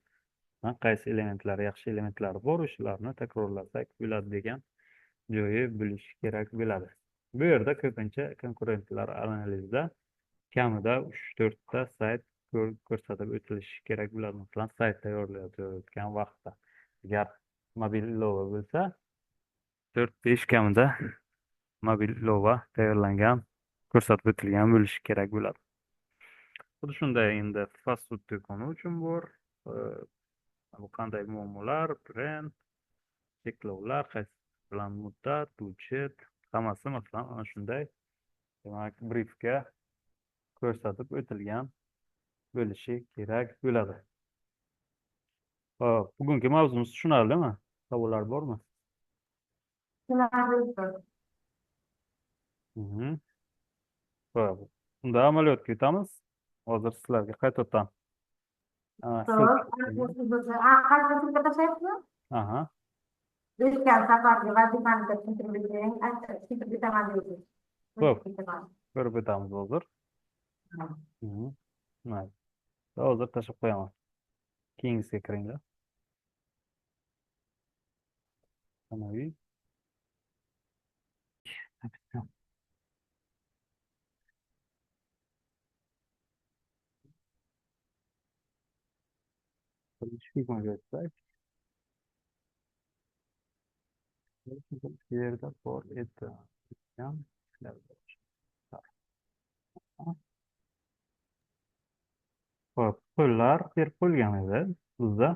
qaysi elementlar, yaxshi elementlari bor, o'shalarni takrorlasak bo'ladi degan joyi bilish kerak bo'ladi. Bu yerda ko'pincha konkurentlar analizida kamida 3-4 ta sayt ko'rsatib o'tilishi kerak bo'ladi. Masalan, sayt tayyorlayotgan vaqtda agar mobil ilova bo'lsa, 4-5 kamida mobil ilova tayyorlangan, ko'rsatib o'tilgan bo'lishi kerak bo'ladi. Xuddi shunday endi fast food do'koni uchun bor. Bu qanday muammolar, trend, cheklovlar, qaysi bilan muddat, budjet, hammasi masalan ana shunday, demak, briefga ko'rsatib o'tilgan bo'lishi kerak bo'ladi. Hop, bugungi mavzumiz tushunarlimi? Savollar bormi? Hop, unda amaliyotga o'tamiz. Hozir sizlarga qaytadan Qancha pulga tashlayapsizmi? aha, O'tgan safargi vazifani tushuntirib bering, tushuntirib beraman deysiz. Xo'p. ko'rib o'tamiz hozir. Mayli. Hozir tashlab qo'yaman. Keyingisiga kiringlar. Sanaviy. Birinchi o'tsak. Yerda bor edi. Xo'p, pullar berib qo'yilgan edi bizda.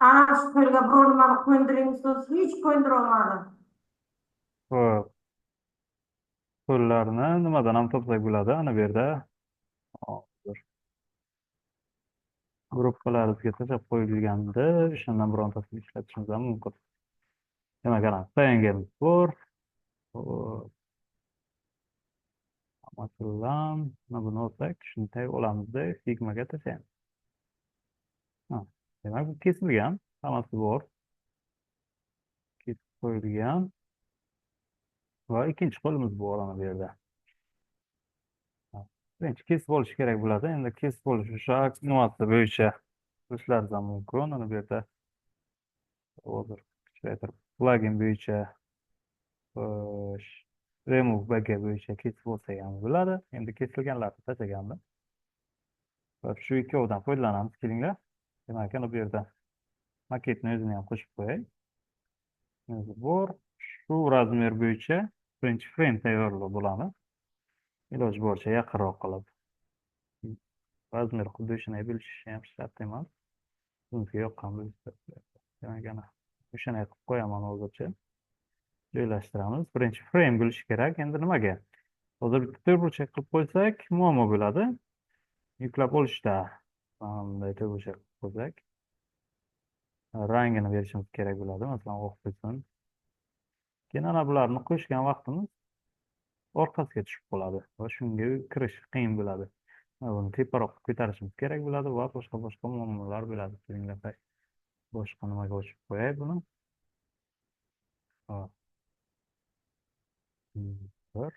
Ana shu pulga biror nimani qo'ndiring siz, hech qo'ndira olmadim. Xo'p. Pullarni nimadan ham topsak bo'ladi? Ana bu yerda hozir gruppalarga tashlab qo'yilganda o'shandan birontasini ishlatishimiz ham mumkin. Demak, ana payangamiz bor. Masalan, mana buni olsak, shunday olamizda Figmaga tashlaymiz. Demak, bu kesilgan, hammasi bor. Kesib qo'yilgan. Va ikkinchi qo'limiz bor ana bu yerda. Birinchi kesib olish kerak bo'ladi. Endi kesib olish o'sha nimasi bo'yicha qilishlaringiz ham mumkin. Ana bu yerda hozir kuchaytirib plugin bo'yicha remove bg bo'yicha kesib olsak ham bo'ladi. Endi kesilganlarni tashlaganmiz. Shu ikkovidan foydalanamiz, kelinglar. Demak, ana bu yerda maketni o'zini ham qo'shib qo'yay. O'zi bor. Shu razmer bo'yicha birinchi frame tayyorlab bo'lamiz. Iloji boricha yaqinroq qilib razmer xuddi shunday bo'lishi ham shart emas. Bunisi yoqqan bo'lsa, demak ana o'shani qilib qo'yaman hozircha. Joylashtiramiz. Birinchi frame bo'lishi kerak. Endi nimaga? Hozir bitta to'rtburchak qilib qo'ysak, muammo bo'ladi. Yuklab olishda bunday to'rtburchak qilib qo'ysak, rangini berishimiz kerak bo'ladi. Masalan, oq bo'lsin. Keyin ana bularni qo'shgan vaqtimiz orqasiga tushib qoladi va shunga kirish qiyin bo'ladi. Buni teparoq ko'tarishimiz kerak bo'ladi va boshqa muammolar bo'ladi. Kelinglar, boshqa nimaga o'chib qo'yay buni. Hop. Bir.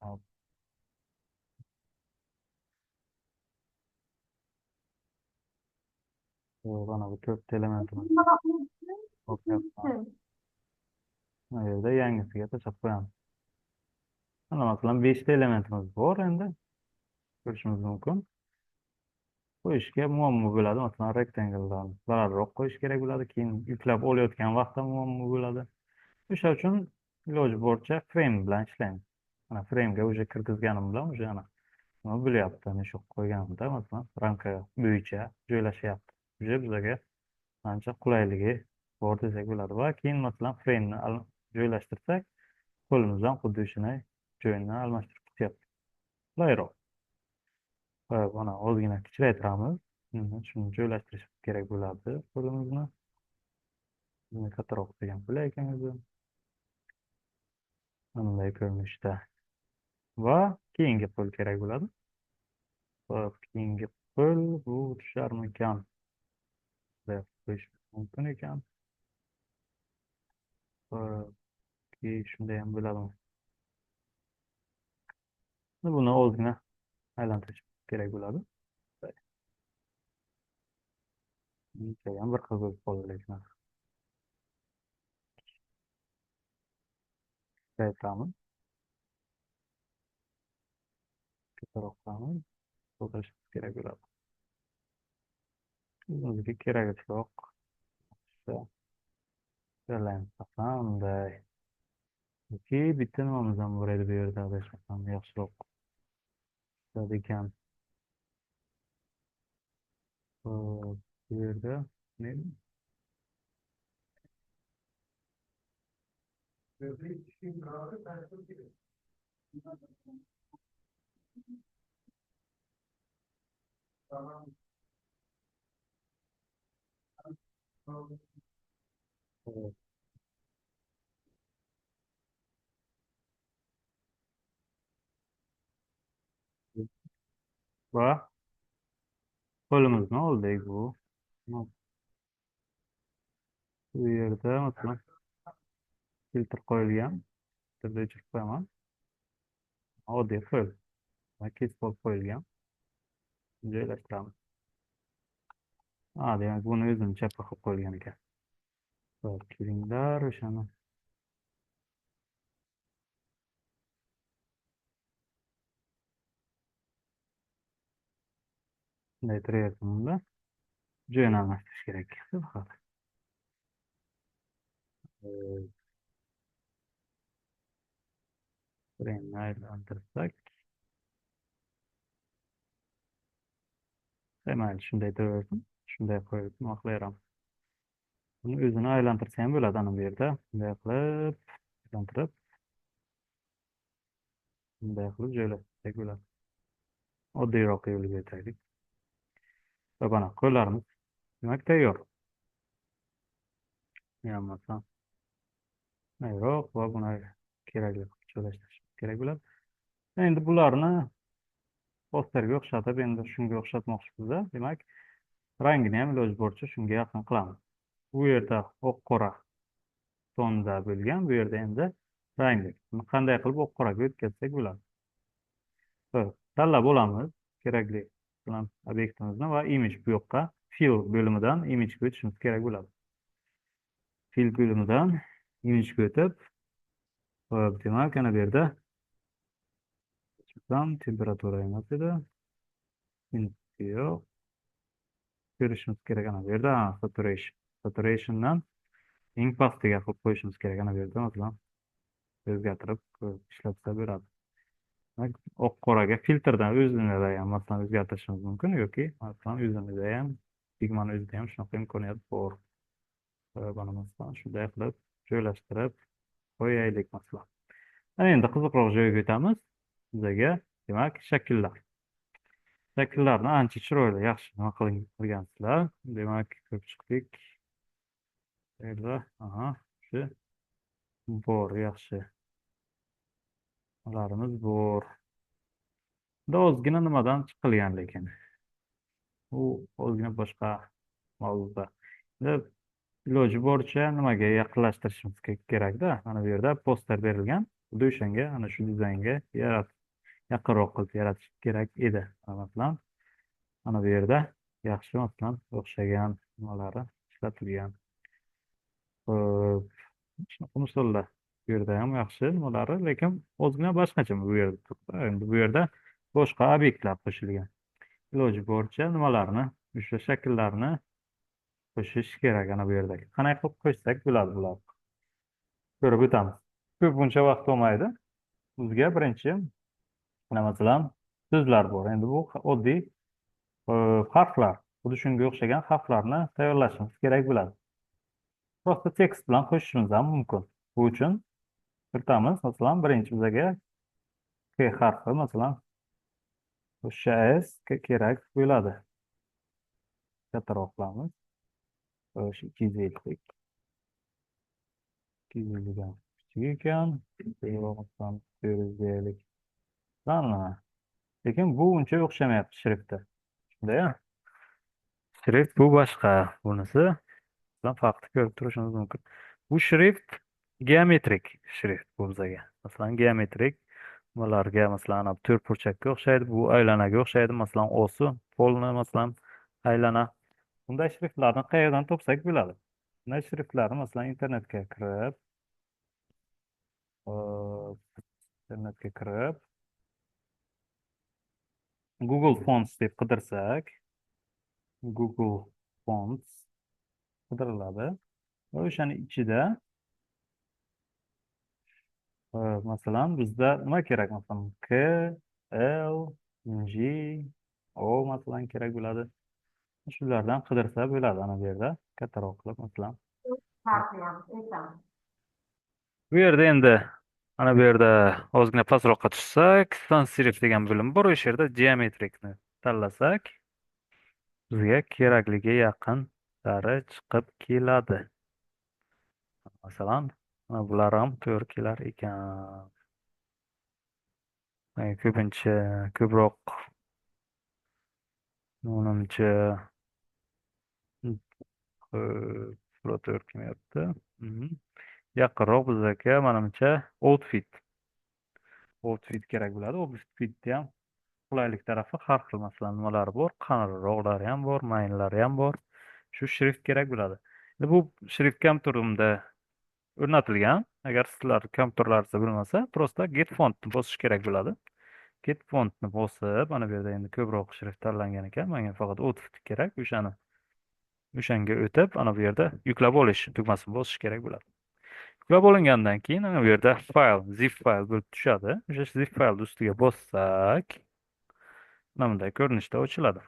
Hop. Mana bu 4 elementimiz bor. Bu yerda yangisiga tashlab qo'yamiz. Mana masalan 5 ta elementimiz bor endi. Ko'rishimiz mumkin. Qo'yishga muammo bo'ladi. Masalan, rectangle'dan balandroq qo'yish kerak bo'ladi. Keyin yuklab olayotgan vaqtda muammo bo'ladi. O'sha uchun iloji boricha frame bilan ishlaymiz. Mana frame'ga o'sha kirgizganim bilan o'sha ana nima bo'lyapti. Mana shu qo'yganimda masalan ramka bo'yicha joylashyapti. O'sha bizga ancha qulayligi bor desak bo'ladi va keyin masalan frame'ni joylashtirsak, qo'limizdan xuddi shunday joyini almashtirib ketyapti. Qulayroq. Hop, mana ozgina kichraytiramiz. Shuni joylashtirish kerak bo'ladi qo'limizni. Buni kattaroq qilgan bo'lar ekan o'zi. Bunday ko'rinishda. Va keyingi qo'l kerak bo'ladi. Hop, keyingi qo'l bu tusharmikan? Bunday qo'yish mumkin ekan. Shunday ham bo'ladimi? Buni ozgina aylantirish kerak bo'ladi. Ham bir xil bo'lib qoldi lekin. Aytamiz. Kattaroq qilamiz. To'ldirish kerak bo'ladi. Bizga keragichoq. Bunday. Bitta nimamiz ham bor edi bu yerda adashmasam yaxshiroq ekan. Bu yerda va qo'limizni oldik bu. Bu yerda masalan filtr qo'yilgan. Filtrni o'chirib qo'yaman. Oddiy qo'l. Kesib olib qo'yilgan. Joylashtiramiz. Demak buni o'zini chapga qilib qo'yilgan ekan. Hop, kelinglar o'shani. Bunday turyaptimda. Joyini almashtirish kerak. Faqat. Frame aylantirsak. Mayli, shunday turaversin. Shunday qo'yib nima qilaveramiz. Buni o'zini aylantirsa ham bo'ladi ana bu yerda. Bunday qilib aylantirib. Bunday qilib joylashtirsak bo'ladi. Oddiyroq yo'liga o'taylik. Va mana qo'llarimiz demak tayyor. Yonmasam. Tayyorroq va buni kerakli qilib joylashtirish kerak bo'ladi. Endi bularni posterga o'xshatib, endi shunga o'xshatmoqchimiz. Demak, rangini ham iloji boricha shunga yaqin qilamiz. Bu yerda oq qora tonda bo'lgan, bu yerda endi rangli. Buni qanday qilib oq qoraga o'tkazsak bo'ladi. Tanlab olamiz kerakli bilan obyektimizni va image bu yoqqa fill bo'limidan imagega o'tishimiz kerak bo'ladi. Fill bo'limidan imagega o'tib, demak, ana bu yerda temperatura emas edi. Yo'q. Ko'rishimiz kerak ana bu yerda saturation. Saturationdan eng pastiga qilib qo'yishimiz kerak ana bu yerda masalan o'zgartirib ishlatsa bo'ladi. Demak, oq qoraga filtrdan o'zini ham masalan o'zgartirishimiz mumkin yoki masalan o'zimizda ham tugmani o'zida ham shunaqa imkoniyat bor. Mana masalan shunday qilib joylashtirib qo'yaylik masalan. Ana endi qiziqroq joyga o'tamiz. Bizaga demak shakllar. Shakllarni ancha chiroyli, yaxshi nima qilgansizlar. Demak, ko'pchilik yerda, shu bor, yaxshi. Ularimiz bor. Bunda ozgina nimadan chiqilgan lekin. U ozgina boshqa mavzuda. Endi iloji boricha nimaga yaqinlashtirishimiz kerakda. Mana bu yerda poster berilgan. Xuddi o'shanga, ana shu dizaynga yaqinroq qilib yaratish kerak edi. Masalan, mana bu yerda yaxshi masalan o'xshagan nimalari ishlatilgan. Shunaqa misollar. Bu yerda ham yaxshi nimalari, lekin ozgina boshqacha bu yerda turibdi. Endi bu yerda boshqa obyektlar qo'shilgan. Iloji boricha nimalarni, o'sha shakllarni qo'shish kerak ana bu yerdagi. Qanday qilib qo'shsak bo'ladi bular. Ko'rib o'tamiz. Ko'p buncha vaqt olmaydi. Bizga birinchi mana masalan so'zlar bor. Endi bu oddiy harflar. Xuddi shunga o'xshagan harflarni tayyorlashimiz kerak bo'ladi. Prosta tekst bilan qo'shishimiz ham mumkin. Bu uchun kiritamiz. Masalan, birinchi bizga K harfi masalan o'sha S kerak bo'ladi. Kattaroq qilamiz. O'sha 250 250 kichik ekan. Masalan 450 tanlama. Lekin bu uncha o'xshamayapti shriftda. Shunday-a? Shrift bu boshqa. Bunisi farqni ko'rib turishimiz mumkin. Bu shrift geometrik shrift bu bizga. Masalan, geometrik nimalarga masalan to'rtburchakka o'xshaydi, bu aylanaga o'xshaydi. Masalan, osi polni masalan aylana. Bunday shriftlarni qayerdan topsak bo'ladi? Bunday shriftlarni masalan internetga kirib Google Fonts deb qidirsak, Google Fonts qidiriladi. Va o'shaning ichida masalan bizda nima kerak? Masalan K, L, G, O masalan kerak bo'ladi. Shulardan qidirsa bo'ladi ana bu yerda kattaroq qilib masalan. Bu yerda endi ana bu yerda ozgina pastroqqa tushsak, sans serif degan bo'lim bor. O'sha yerda geometrikni tanlasak, bizga kerakligi yaqin sari chiqib keladi. Masalan, bular ham to'g'ri kelar ekan. Ko'pincha ko'proq menimcha to'g'ri kelmayapti. Yaqinroq bizga menimcha outfit kerak bo'ladi. Outfitda ham qulaylik tarafi har xil masalan nimalari bor, qanariroqlari ham bor, mayinlari ham bor. Shu shrift kerak bo'ladi. Bu shrift kompyuterimda o'rnatilgan. Agar sizlar kompyuterlaringiz bo'lmasa, prosta get fontni bosish kerak bo'ladi. Get fontni bosib, mana bu yerda endi ko'proq shrift tanlangan ekan. Menga faqat outfit kerak. O'shanga o'tib, ana bu yerda yuklab olish tugmasini bosish kerak bo'ladi. Yuklab olingandan keyin ana bu yerda zip fayl bo'lib tushadi. O'sha zip faylni ustiga bossak, mana bunday ko'rinishda ochiladi.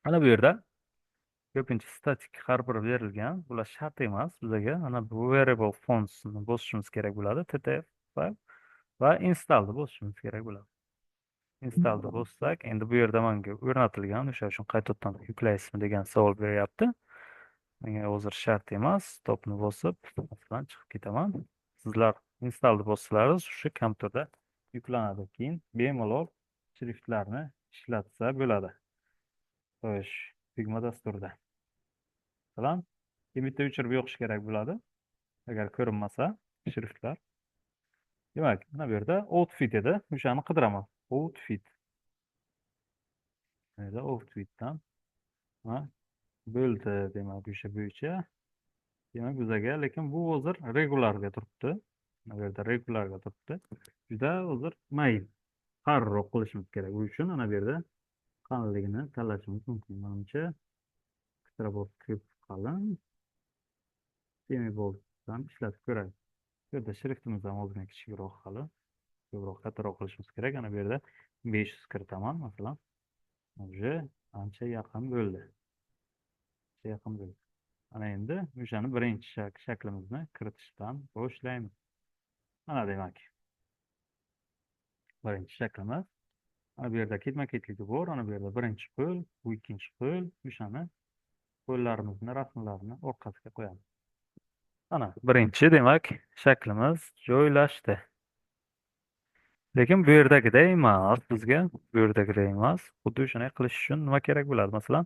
Mana bu yerda ko'pincha statik har biri berilgan. Bular shart emas bizga. Mana bu variable fontsni bosishimiz kerak bo'ladi. ttf fayl va installni bosishimiz kerak bo'ladi. Installni bossak, endi bu yerda menga o'rnatilgan, o'sha uchun qaytadan yuklaysizmi degan savol beryapti. Menga hozir shart emas. Stopni bosib, masalan chiqib ketaman. Sizlar installni bossalaringiz o'sha kompyuterda yuklanadi. Keyin bemalol shriftlarni ishlatsa bo'ladi. Xo'sh, tugma dasturda. Masalan, bitta o'chirib yoqish kerak bo'ladi. Agar ko'rinmasa shriftlar. Demak, mana bu yerda outfit edi. O'shani qidiraman. Outfit. Mana outfitdan bo'ldi, demak, o'sha bo'yicha. Demak, bizga lekin bu hozir regularga turibdi. Mana bu yerda regularga turibdi. Juda hozir mayin. Qarorroq qilishimiz kerak. Bu uchun mana bu yerda qalinligini tanlashimiz mumkin. Menimcha Xtrabot ko'p qalin. Semiboltdan ishlatib ko'raylik. Bu yerda shriftimiz ham ozgina kichikroq hali. ko'proq kattaroq qilishimiz kerak. Ana bu yerda 500 kiritaman masalan. Уже ancha yaqin bo'ldi. Ancha yaqin bo'ldi. Ana endi o'shani birinchi shaklimizni kiritishdan boshlaymiz. Mana demak, birinchi shaklimiz. Ana bu yerda ketma-ketligi bor. Ana bu yerda birinchi qo'l, bu ikkinchi qo'l. O'shani qo'llarimizni rasmlarini orqasiga qo'yamiz. Ana birinchi demak shaklimiz joylashdi. Lekin bu yerdagiday emas, bizga bu yerdagiday emas. Xuddi shunday qilish uchun nima kerak bo'ladi? Masalan,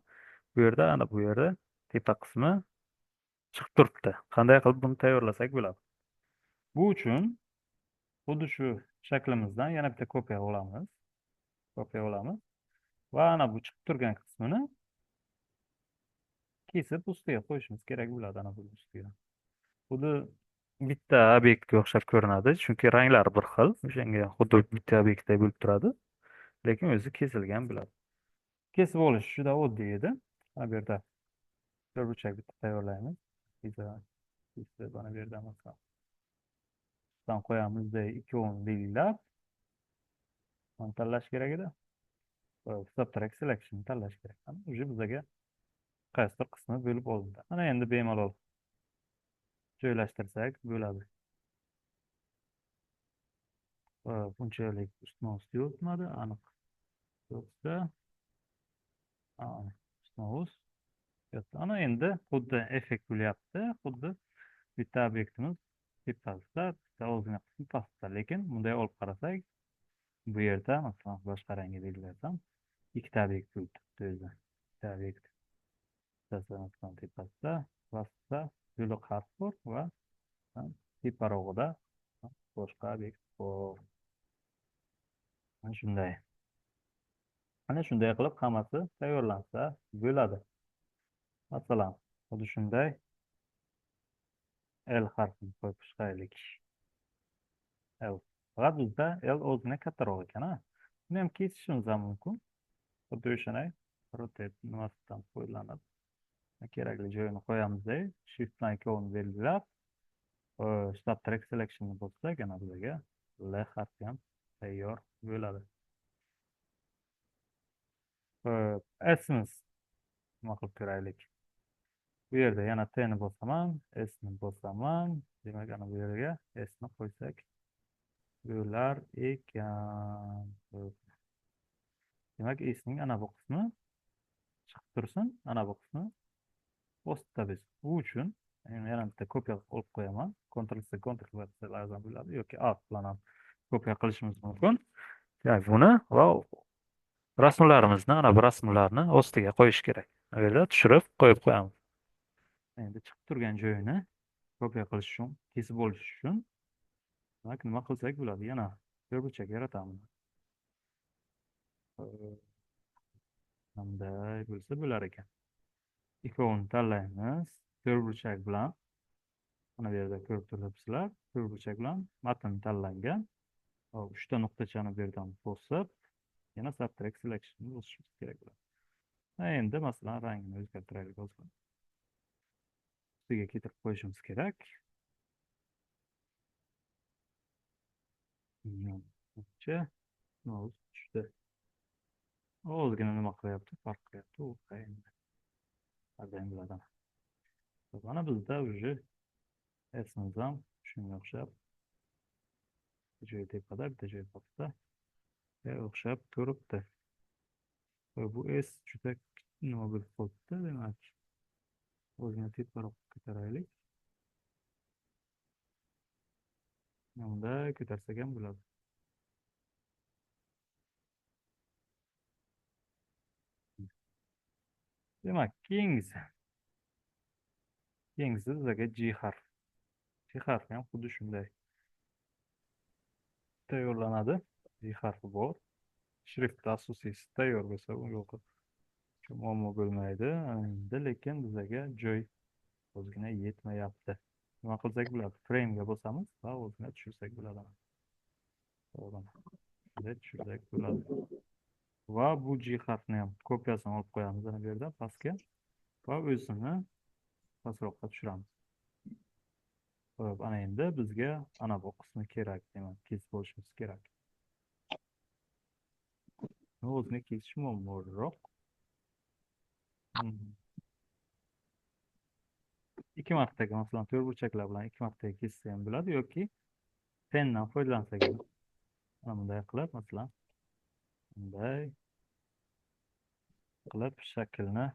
bu yerda ana bu yerda tepa qismi chiqib turibdi. Qanday qilib buni tayyorlasak bo'ladi? Bu uchun xuddi shu shaklimizdan yana bitta kopiya olamiz. Kopiya olamiz va ana bu chiqib turgan qismini kesib ustiga qo'yishimiz kerak bo'ladi. Ana bu ustiga. Xuddi bitta obyektga o'xshab ko'rinadi, chunki ranglari bir xil. O'shanga xuddi bitta obyektday bo'lib turadi, lekin o'zi kesilgan bo'ladi. Kesib olish juda oddiy edi. Mana bu yerda bir burchak bitta tayyorlaymiz. Kesib mana bu yerda masalan ustidan qo'yamizda ikkovini belgilab mana tanlash kerak edi. Subtract selection tanlash kerak. Уже bizga qaysidir qismi bo'lib olindi. Mana endi bemalol joylashtirsak bo'ladi. Bunchalik ustma-ust yotmadi, aniq yotsa. Ustma-ust yotdi. Ana endi xuddi effekt bo'lyapti. Xuddi bitta obyektimiz tepasida, bitta ozgina qismi pastda. Lekin bunday olib qarasak, bu yerda masalan boshqa rangga belgilasam, ikkita obyekt bo'lib turibdi o'zi. Ikkita obyekt. Masalan tepasida, pastda to'liq harf bor va teparog'ida boshqa obyekt bor. Mana shunday. Ana shunday qilib hammasi tayyorlansa bo'ladi. Masalan, xuddi shunday L harfini qo'yib chiqaylik. L. Faqat bizda L o'zini kattaroq ekan. Buni ham kesishimiz ham mumkin. Xuddi o'shanday rotate nimasidan foydalanib kerakli joyini qo'yamizda, shift bilan ikkovini belgilab, subtract selectionni bossak, ana bizga L harfi ham tayyor bo'ladi. S'miz nima qilib ko'raylik. Bu yerda yana T ni bosaman, S ni bosaman. Demak, ana bu yerga S ni qo'ysak bo'lar ekan. Demak, S ning ana bu qismi chiqib tursin, ana bu qismi ostda biz. Bu uchun yana bitta kopiya olib qo'yaman. Ctrl+C, Ctrl+V lazim bo'ladi yoki Alt bilan ham kopiya qilishimiz mumkin. Yani buni va rasmlarimizni, ana bu rasmlarni ostiga qo'yish kerak. Bu yerda tushirib qo'yib qo'yamiz. Endi chiqib turgan joyini kopiya qilish uchun, kesib olish uchun nima qilsak bo'ladi? Yana bir burchak yaratamiz. Qanday bo'lsa bo'lar ekan. Ikkovini tanlaymiz. To'rt burchak bilan mana bu yerda ko'rib turibsizlar. To'rt burchak bilan matn tanlangan. Uchta nuqtachani bu yerdan bosib, yana subtract selection bosishimiz kerak bo'ladi. Endi masalan rangini o'zgartiraylik hozir. Ustiga keltirib qo'yishimiz kerak. Tushdi. Ozgina nima qilyapti? Farq qilyapti. U endi qanday bo'ladi? Mana bizda уже S'imiz ham shunga o'xshab bitta joyi tepada, bitta joyi pastda o'xshab turibdi. Bu S juda nima bo'lib qolibdi, demak. O'zini teparoq ko'taraylik. Unda ko'tarsak ham bo'ladi. Demak, keyingisi bizga G harf. G harfi ham xuddi shunday tayyorlanadi. G harfi bor. Shrift asosiysi tayyor bo'lsa, u yo'q. Muammo bo'lmaydi. Endi lekin bizga joy ozgina yetmayapti. Nima qilsak bo'ladi? Frame'ga bosamiz va ozgina tushirsak bo'ladi. Tushirsak bo'ladi. Va bu G harfini ham kopiyasini olib qo'yamiz ana bu yerda pastga va o'zini pastroqqa tushiramiz. Xo'p, ana endi bizga ana bu qismi kerak, demak, kesib olishimiz kerak. O'zini kesish muammo'roq. Ikki martaga, masalan, to'rt burchaklar bilan ikki martaga kessa ham bo'ladi, yoki pendan foydalansak ham. Mana bunday qilib, masalan, bunday qilib shaklni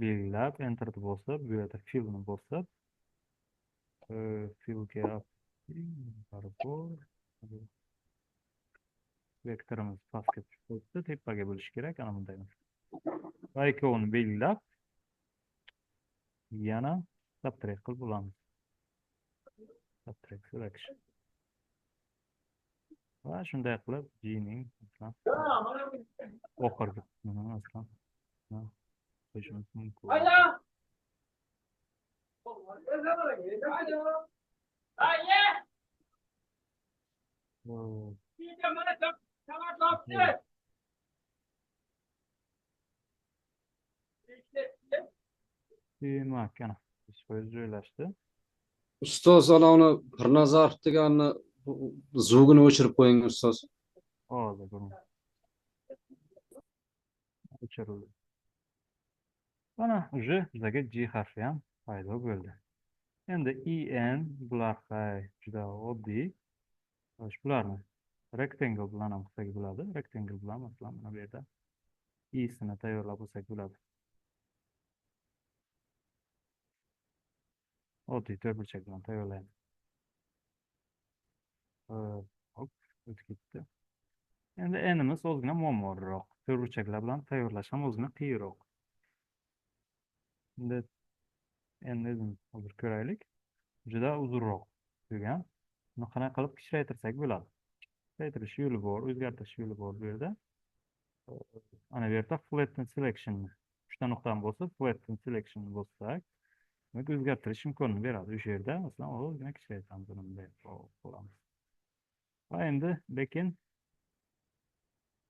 belgilab, enterni bosib, bu yerda fillni bosib, fillga vektorimiz pastga tushib ketdi, tepaga bo'lishi kerak, ana bunday. Va ikkovini belgilab, yana subtract qilib olamiz. Subtract selection. Va shunday qilib G ning oxirgi qismini masalan qo'yishimiz mumkin. Demak, ana joylashdi. Ustoz, ana uni Pirnazarov deganni zvugini o'chirib qo'ying, ustoz. Hozir o'chirildi. Mana уже bizaga G harfi ham paydo bo'ldi. Endi en bular juda oddiy. Bularni rectangle bilan ham qilsak bo'ladi. Rectangle bilan masalan mana bu yerda i'sini tayyorlab olsak bo'ladi. Oddiy to'rtburchak bilan tayyorlaymiz. Hop, o'tib ketdi. Endi enimiz ozgina muammoliroq. To'rtburchaklar bilan tayyorlash ham ozgina qiyinroq. Endi o'zimiz hozir ko'raylik. Juda uzunroq bo'lgan. Buni qanaqa qilib kichraytirsak bo'ladi? Kichraytirish yo'li bor, o'zgartirish yo'li bor bu yerda. Ana bu yerda flatten selection. 3 ta nuqtani bosib, flatten selection bossak, demak o'zgartirish imkonini beradi. O'sha yerda masalan ozgina kichraytiramiz, bunday qilamiz. Va endi lekin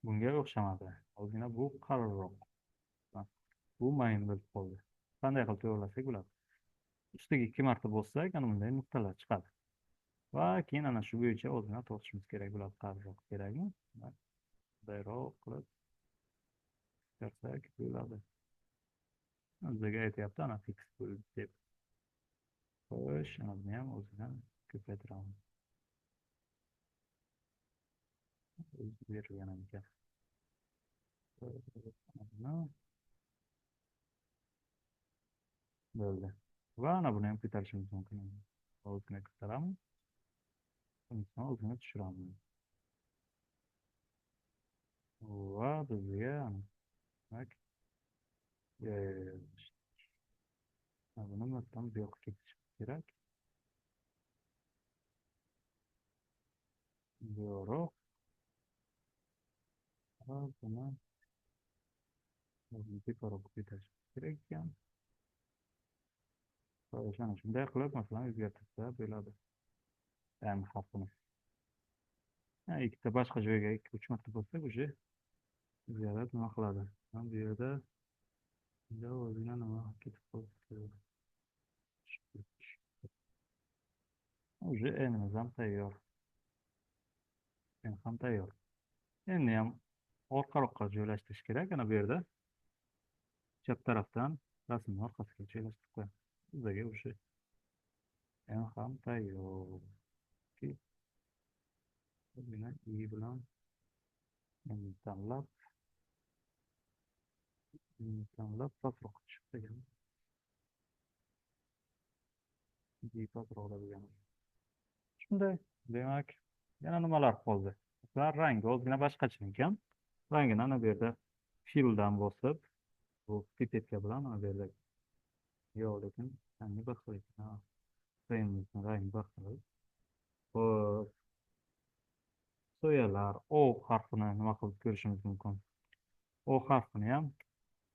bunga o'xshamadi. Ozgina bu qalinroq. Bu mayin bo'lib qoldi. Qanday qilib tayyorlasak bo'ladi? Ustiga 2 marta bossak, ana bunday nuqtalar chiqadi. Va keyin ana shu bo'yicha ozgina tortishimiz kerak bo'ladi. Qalinroq kerakmi? Bundayroq qilib chiqarsak bo'ladi. Bizga aytyapti ana fix bo'ldi deb. Xo'sh, ana buni ham o'zidan ko'paytiramiz. O'zi berilgan ekan. Bo'ldi. Va ana buni ham ko'tarishimiz mumkin. Ozgina ko'taramiz. Ozgina tushiramiz. Va bizga demak buni masalan bu yoqqa ketish kerak. Zo'roq. Buni bekorga ko'tarish kerak ekan. Shunday qilib masalan o'zgartirsa bo'ladi. Harfini. Ikkita boshqa joyga 2-3 marta bossak уже ziyorat nima qiladi? Bu yerda ozgina nima ketib qoldi. Уже enimiz ham tayyor. En ham tayyor. Endi ham orqa-orqa joylashtirish kerak. Ana bu yerda chap tarafdan rasmni orqasiga joylashtirib qo'yamiz. Bizga o'sha en ham tayyor. Buni i bilan tanlab pastroq chiqib degan. Pastroqda bo'lgan. Shunday, demak, yana nimalar qoldi? Ular rangi ozgina boshqacha ekan. Rangini ana bu yerda filldan bosib, bu pipetka bilan ana bu yerda yo'q, lekin rangi boshqa ekan. Rangi boshqa. Xo'p. So'yalar O harfini nima qilib ko'rishimiz mumkin? O harfini ham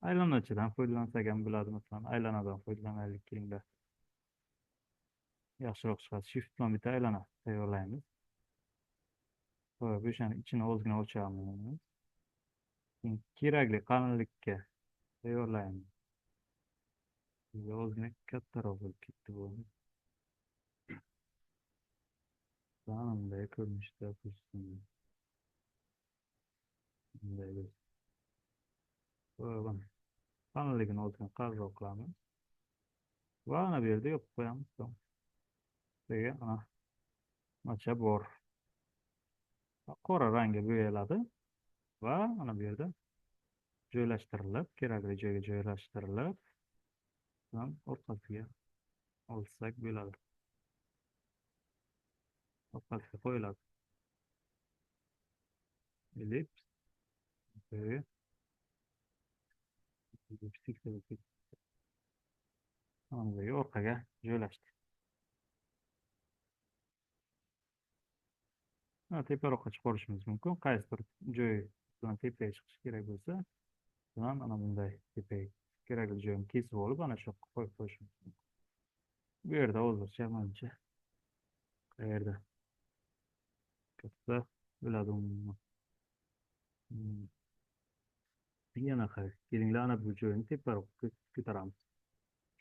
aylanachidan foydalansak ham bo'ladi, masalan, aylanadan foydalanaylik kelinglar. Yaxshiroq chiqadi. Shift bilan bitta aylana tayyorlaymiz. Xo'p, o'shani ichini ozgina ochamiz. Kerakli qalinlikka tayyorlaymiz. Ozgina kattaroq bo'lib ketdi bu. bunday ko'rinishda tursin. Bunday bir. Mana qalinligini ozgina qarroq qilamiz. Va ana bu yerda yopib qo'yamiz. Degan ana macha bor. Qora rangga bo'yaladi va ana bu yerda joylashtirilib, kerakli joyga joylashtirilib, orqasiga olsak bo'ladi. Orqasiga qo'yiladi. Elips. Hamzaga orqaga joylashdi. Teparoqqa chiqarishimiz mumkin. Qaysi bir joy bilan tepaga chiqish kerak bo'lsa, ana bunday tepaga kerakli joyini kesib olib, ana shu yoqqa qo'yib qo'yishimiz mumkin. Bu yerda hozircha menimcha qayerda katta bo'ladi umuman. Yana kelinglar, ana bu joyni teparoqqa ko'taramiz.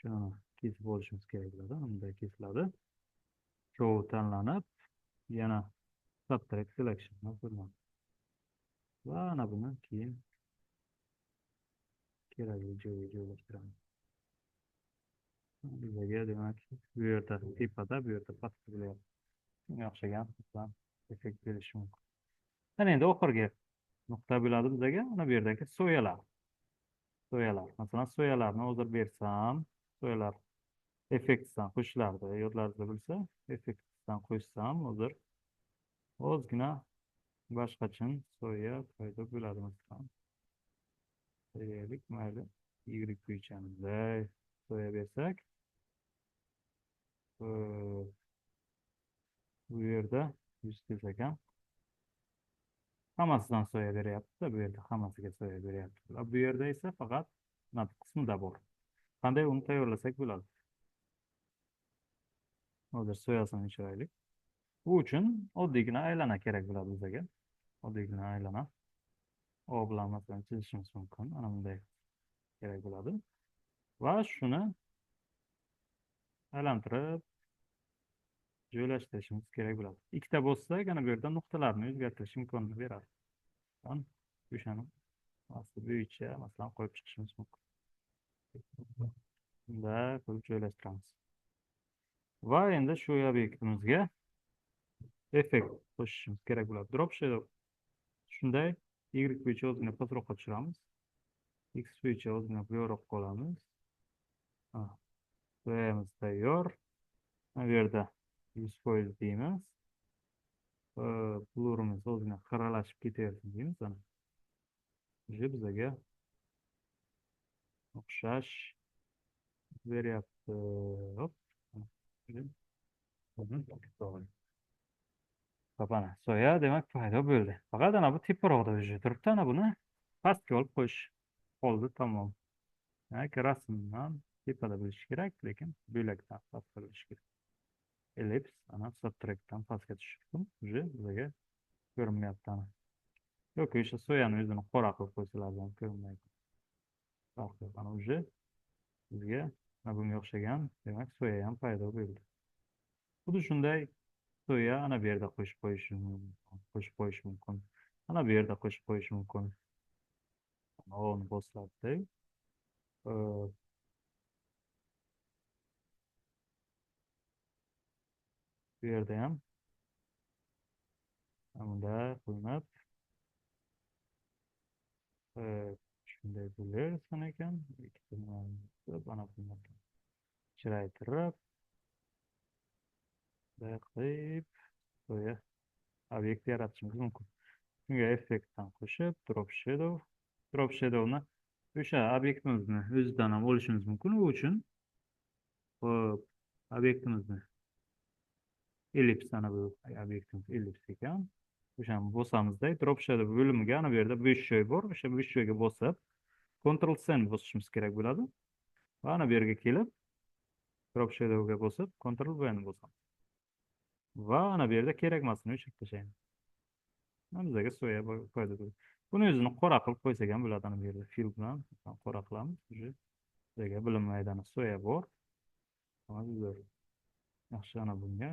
Shuni kesib olishimiz kerak bo'ladi. Bunday kesiladi. Show tanlanib, yana subtract selection qilinadi. Va ana buni keyin kerakli joyga joylashtiramiz. Bizga demak, bu yerda tepada, bu yerda pastda bo'lyapti. Shunga o'xshagan effekt berish mumkin. Ana endi oxirgi nuqta bo'ladi bizga, ana bu yerdagi soyalar. Masalan, soyalarni hozir bersam, soyalar effektdan qo'shilardi. Yodlaringizda bo'lsa, effektdan qo'shsam, hozir ozgina boshqacha soya paydo bo'ladi. Masalan, soyalik mayli y bo'yicha soya bersak, bu yerda 100 desak ham hammasidan soya beryapti, bu yerda hammasiga soya beryapti. Bu yerda esa faqat mana bu qismida bor. Qanday uni tayyorlasak bo'ladi? Hozir soyasini o'chiraylik. Bu uchun oddiygina aylana kerak bo'ladi bizga. Oddiygina aylana. O bilan masalan chizishimiz mumkin. Ana bunday kerak bo'ladi. Va shuni aylantirib joylashtirishimiz kerak bo'ladi. Ikkita bo'lsak, ana bu yerda nuqtalarni o'zgartirish imkonini beradi. O'shani asli bo'yicha masalan qo'yib chiqishimiz mumkin. Bunda qo'yib joylashtiramiz. Va endi shu obyektimizga effekt qo'shishimiz kerak bo'ladi. Drop shadow. Shunday y bo'yicha ozgina pastroqqa tushiramiz. X bo'yicha ozgina buyoqroq qolamiz. Soyamiz tayyor. Bu yerda 100% deymiz. Blurimiz ozgina xiralashib ketaversin deymiz. Bizga o'xshash beryapti. Hop. Ana soya demak paydo bo'ldi. Faqat ana bu teparoqda turibdi. Ana buni pastga olib qo'yish qoldi, tamom. Demak, rasmdan tepada bo'lishi kerak, lekin bo'lakdan pastga bo'lishi kerak. Ellips ana subtractdan pastga tushibdi. Bizga ko'rinmayapti ana. Yoki o'sha soyani o'zini qora qilib qo'ysalar ham ko'rinmaydi. Farqi yo'q. Ana bizga bunga o'xshagan, demak, soya ham paydo bo'ldi. Xuddi shunday soya ana bu yerda qo'shib qo'yish mumkin. Ana bu yerda qo'shib qo'yish mumkin. Onu boslatdik. Bu yerda ham bunday qilinib shunday bo'larsan ekan. Ana buni chiraytirib qilib soya obyekt yaratishimiz mumkin. Shunga effektdan qo'shib drop shadowni o'sha obyektimizni o'zidan ham olishimiz mumkin. U uchun obyektimizni ellips, ana bu obyektimiz ellips ekan. O'shani bosamizda drop shadow bo'limiga ana bu yerda bo'sh joy bor. O'sha bo'sh joyga bosib Ctrl C ni bosishimiz kerak bo'ladi. Va ana bu yerga kelib drop shadowga bosib Ctrl V ni bosamiz. Va ana bu yerda kerakmasini o'chirib tashlaymiz. Bizga soya paydo bo'ladi. Buni o'zini qora qilib qo'ysak ham bo'ladi. Ana bu yerda fill bilan qora qilamiz. Bizga bilinmaydigan soya bor. Yaxshi, ana bunga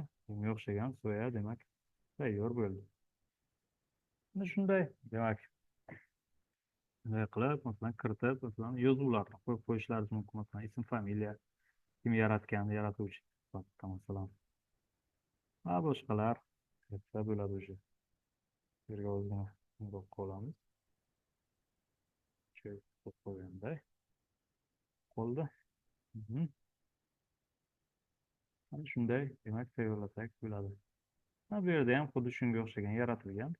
o'xshagan soya demak tayyor bo'ldi. Mana shunday, demak, shunday qilib, masalan, kiritib, masalan, yozuvlarni qo'yib qo'yishlaringiz mumkin. Masalan, ism, familiya, kim yaratgan, yaratuvchi sifatida, masalan. Va boshqalar kiritsa bo'ladi o'sha. Bu yerga ozgina bundoq qolamiz. Shu qo'yib qo'yganday qoldi. Mana shunday, demak, tayyorlasak bo'ladi. Bu yerda ham xuddi shunga o'xshagan yaratilgan.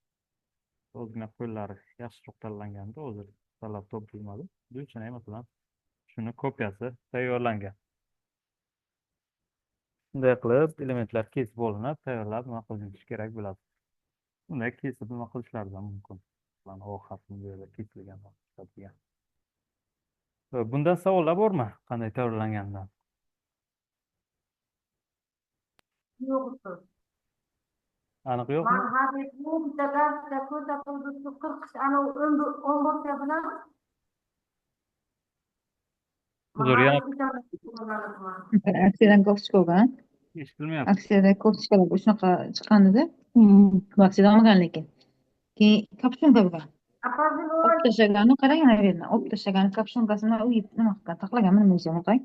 Ozgina qo'llari yaxshiroq tanlanganda hozir tanlab topilmadi. Buning uchun ham masalan shuni kopiyasi tayyorlangan. Bunday qilib elementlar kesib olinib, tayyorlab nima qilish kerak bo'ladi. Bunday kesib nima qilishlari ham mumkin. Masalan, O harfini bu yerda kesilgan. Bundan savollar bormi? Qanday tayyorlanganidan? Yo'q ustoz. Aniq yo'qmi? Men hozir bu bitta darsda ko'rsatuvdi 40 ana 10 bo'lsa bilan Uzr, yana Aksiyadan ko'p chiqgan. eshitilmayapti. Aksiyada ko'p chiqadi. Shunaqa chiqqan-edi. Bu aksiyada olmagan lekin. Keyin kapshonka bo'lgan. Olib tashlaganni qarang, ana bu yerdan olib tashlagan kapshonkasini u nima qilgan, taxlaganmi nima deysan, qarang.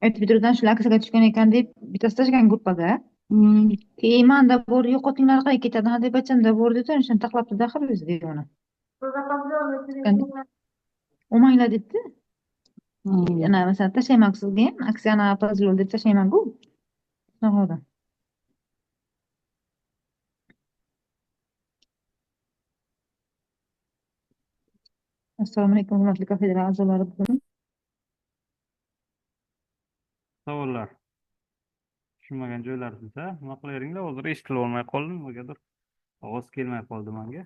Aytib bitirdan shular aksiyaga tushgan ekan deb bittasi tashlagan gruppaga. Keyin manda bor yo'qotinglar qayerga ketadi ha deb aytsamda bor deb shuni taxlabdi-da axir o'zi uni. O'manglar debdi. Yana masalan tashlayman sizga ham aksiyani pozlol deb tashlayman-ku. Shunaqa. Assalomu alaykum, hurmatli kafedra a'zolari. Savollar. Tushunmagan joylar bo'lsa, nima qilaveringlar? Hozir eshitilib olmay qoldim, nimagadir ovoz kelmay qoldi menga.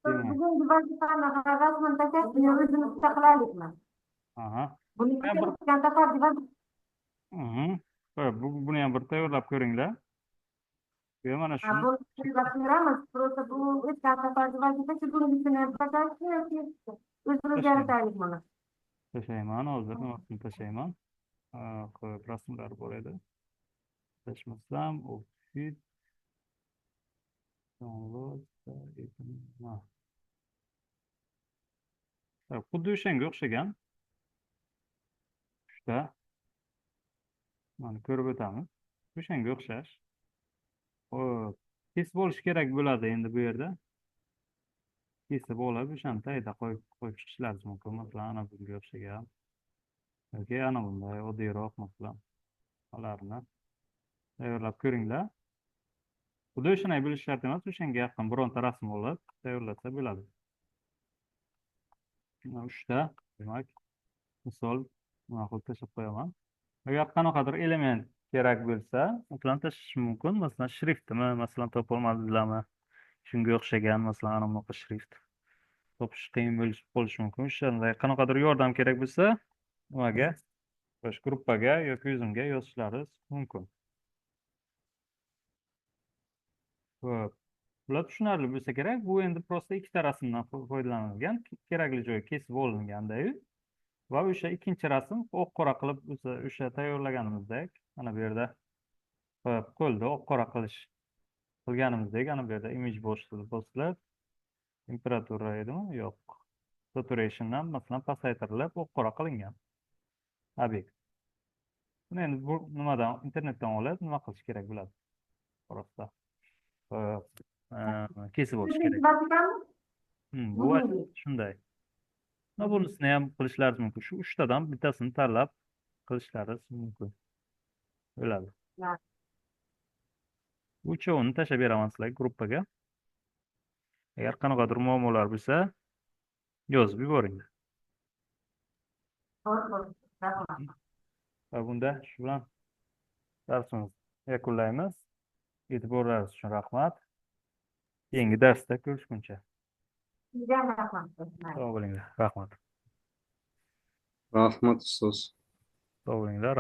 bugungi vazifani rasman tashlashni o'zimiz qilaylikmi? Aha. Buni Men bir- qilgan tasarruf Buni ham bir tayyorlab ko'ringlar. Yo, mana shuni ko'ramiz. Просто bu o'tgan safargi vazifa shu bunisini tashlashni yoki o'zimiz yarataylik mana. tashlayman, hozir nimasini tashlayman. Qo'yib rasmlar bor edi. Tashmasam, ofis. Xuddi o'shanga o'xshagan. Shunda mana ko'rib o'tamiz. O'shanga o'xshash. Xo'p, kesib olish kerak bo'ladi endi bu yerda. Kesib olib, o'shani tagida qo'yib chiqishlaringiz mumkin. Masalan, ana bunga o'xshagan. Yoki ana bunday oddiyroq masalan. Ularni tayyorlab ko'ringlar. Xuddi o'shani bilish shart emas, o'shanga yaqin bironta rasm olib tayyorlasa bo'ladi. Mana 3 ta, demak, misol mana qilib tashlab qo'yaman. Agar qanaqadir element kerak bo'lsa, masalan tashlash mumkin. Masalan, shriftimi, masalan topolmadinglarmi? Shunga o'xshagan, masalan, ana bunaqa shrift. Topish qiyin bo'lishi mumkin. O'shanday qanaqadir yordam kerak bo'lsa, nimaga? O'sha gruppaga yoki o'zimga yozishlaringiz mumkin. Xo'p. Bular tushunarli bo'lsa kerak. Bu endi prosta ikkita rasmdan foydalanilgan, kerakli joyi kesib olinganday. Va o'sha ikkinchi rasm oq qora qilib o'sha tayyorlaganimizdek, mana bu yerda qo'lda oq qora qilganimizdek, ana bu yerda image bosilib, temperatura edimi? Yo'q. Saturationdan masalan pasaytirilib, oq qora qilingan obyekt. Buni endi bu nimadan internetdan olib, nima qilish kerak bo'ladi? Prosta kesib olish kerak. Bu shunday. Mana bunisini ham qilishlaringiz mumkin. Shu 3 tadan bittasini tanlab qilishlaringiz mumkin. Bo'ladi. Uchovini tashlab beraman sizlarga gruppaga. Agar qanaqadir muammolar bo'lsa, yozib yuboringlar. Va bunda shu bilan darsimizni yakunlaymiz. E'tiborlaringiz uchun rahmat. Keyingi darsda ko'rishguncha. Sog' bo'linglar. Rahmat. Rahmat ustoz. Sog' bo'linglar.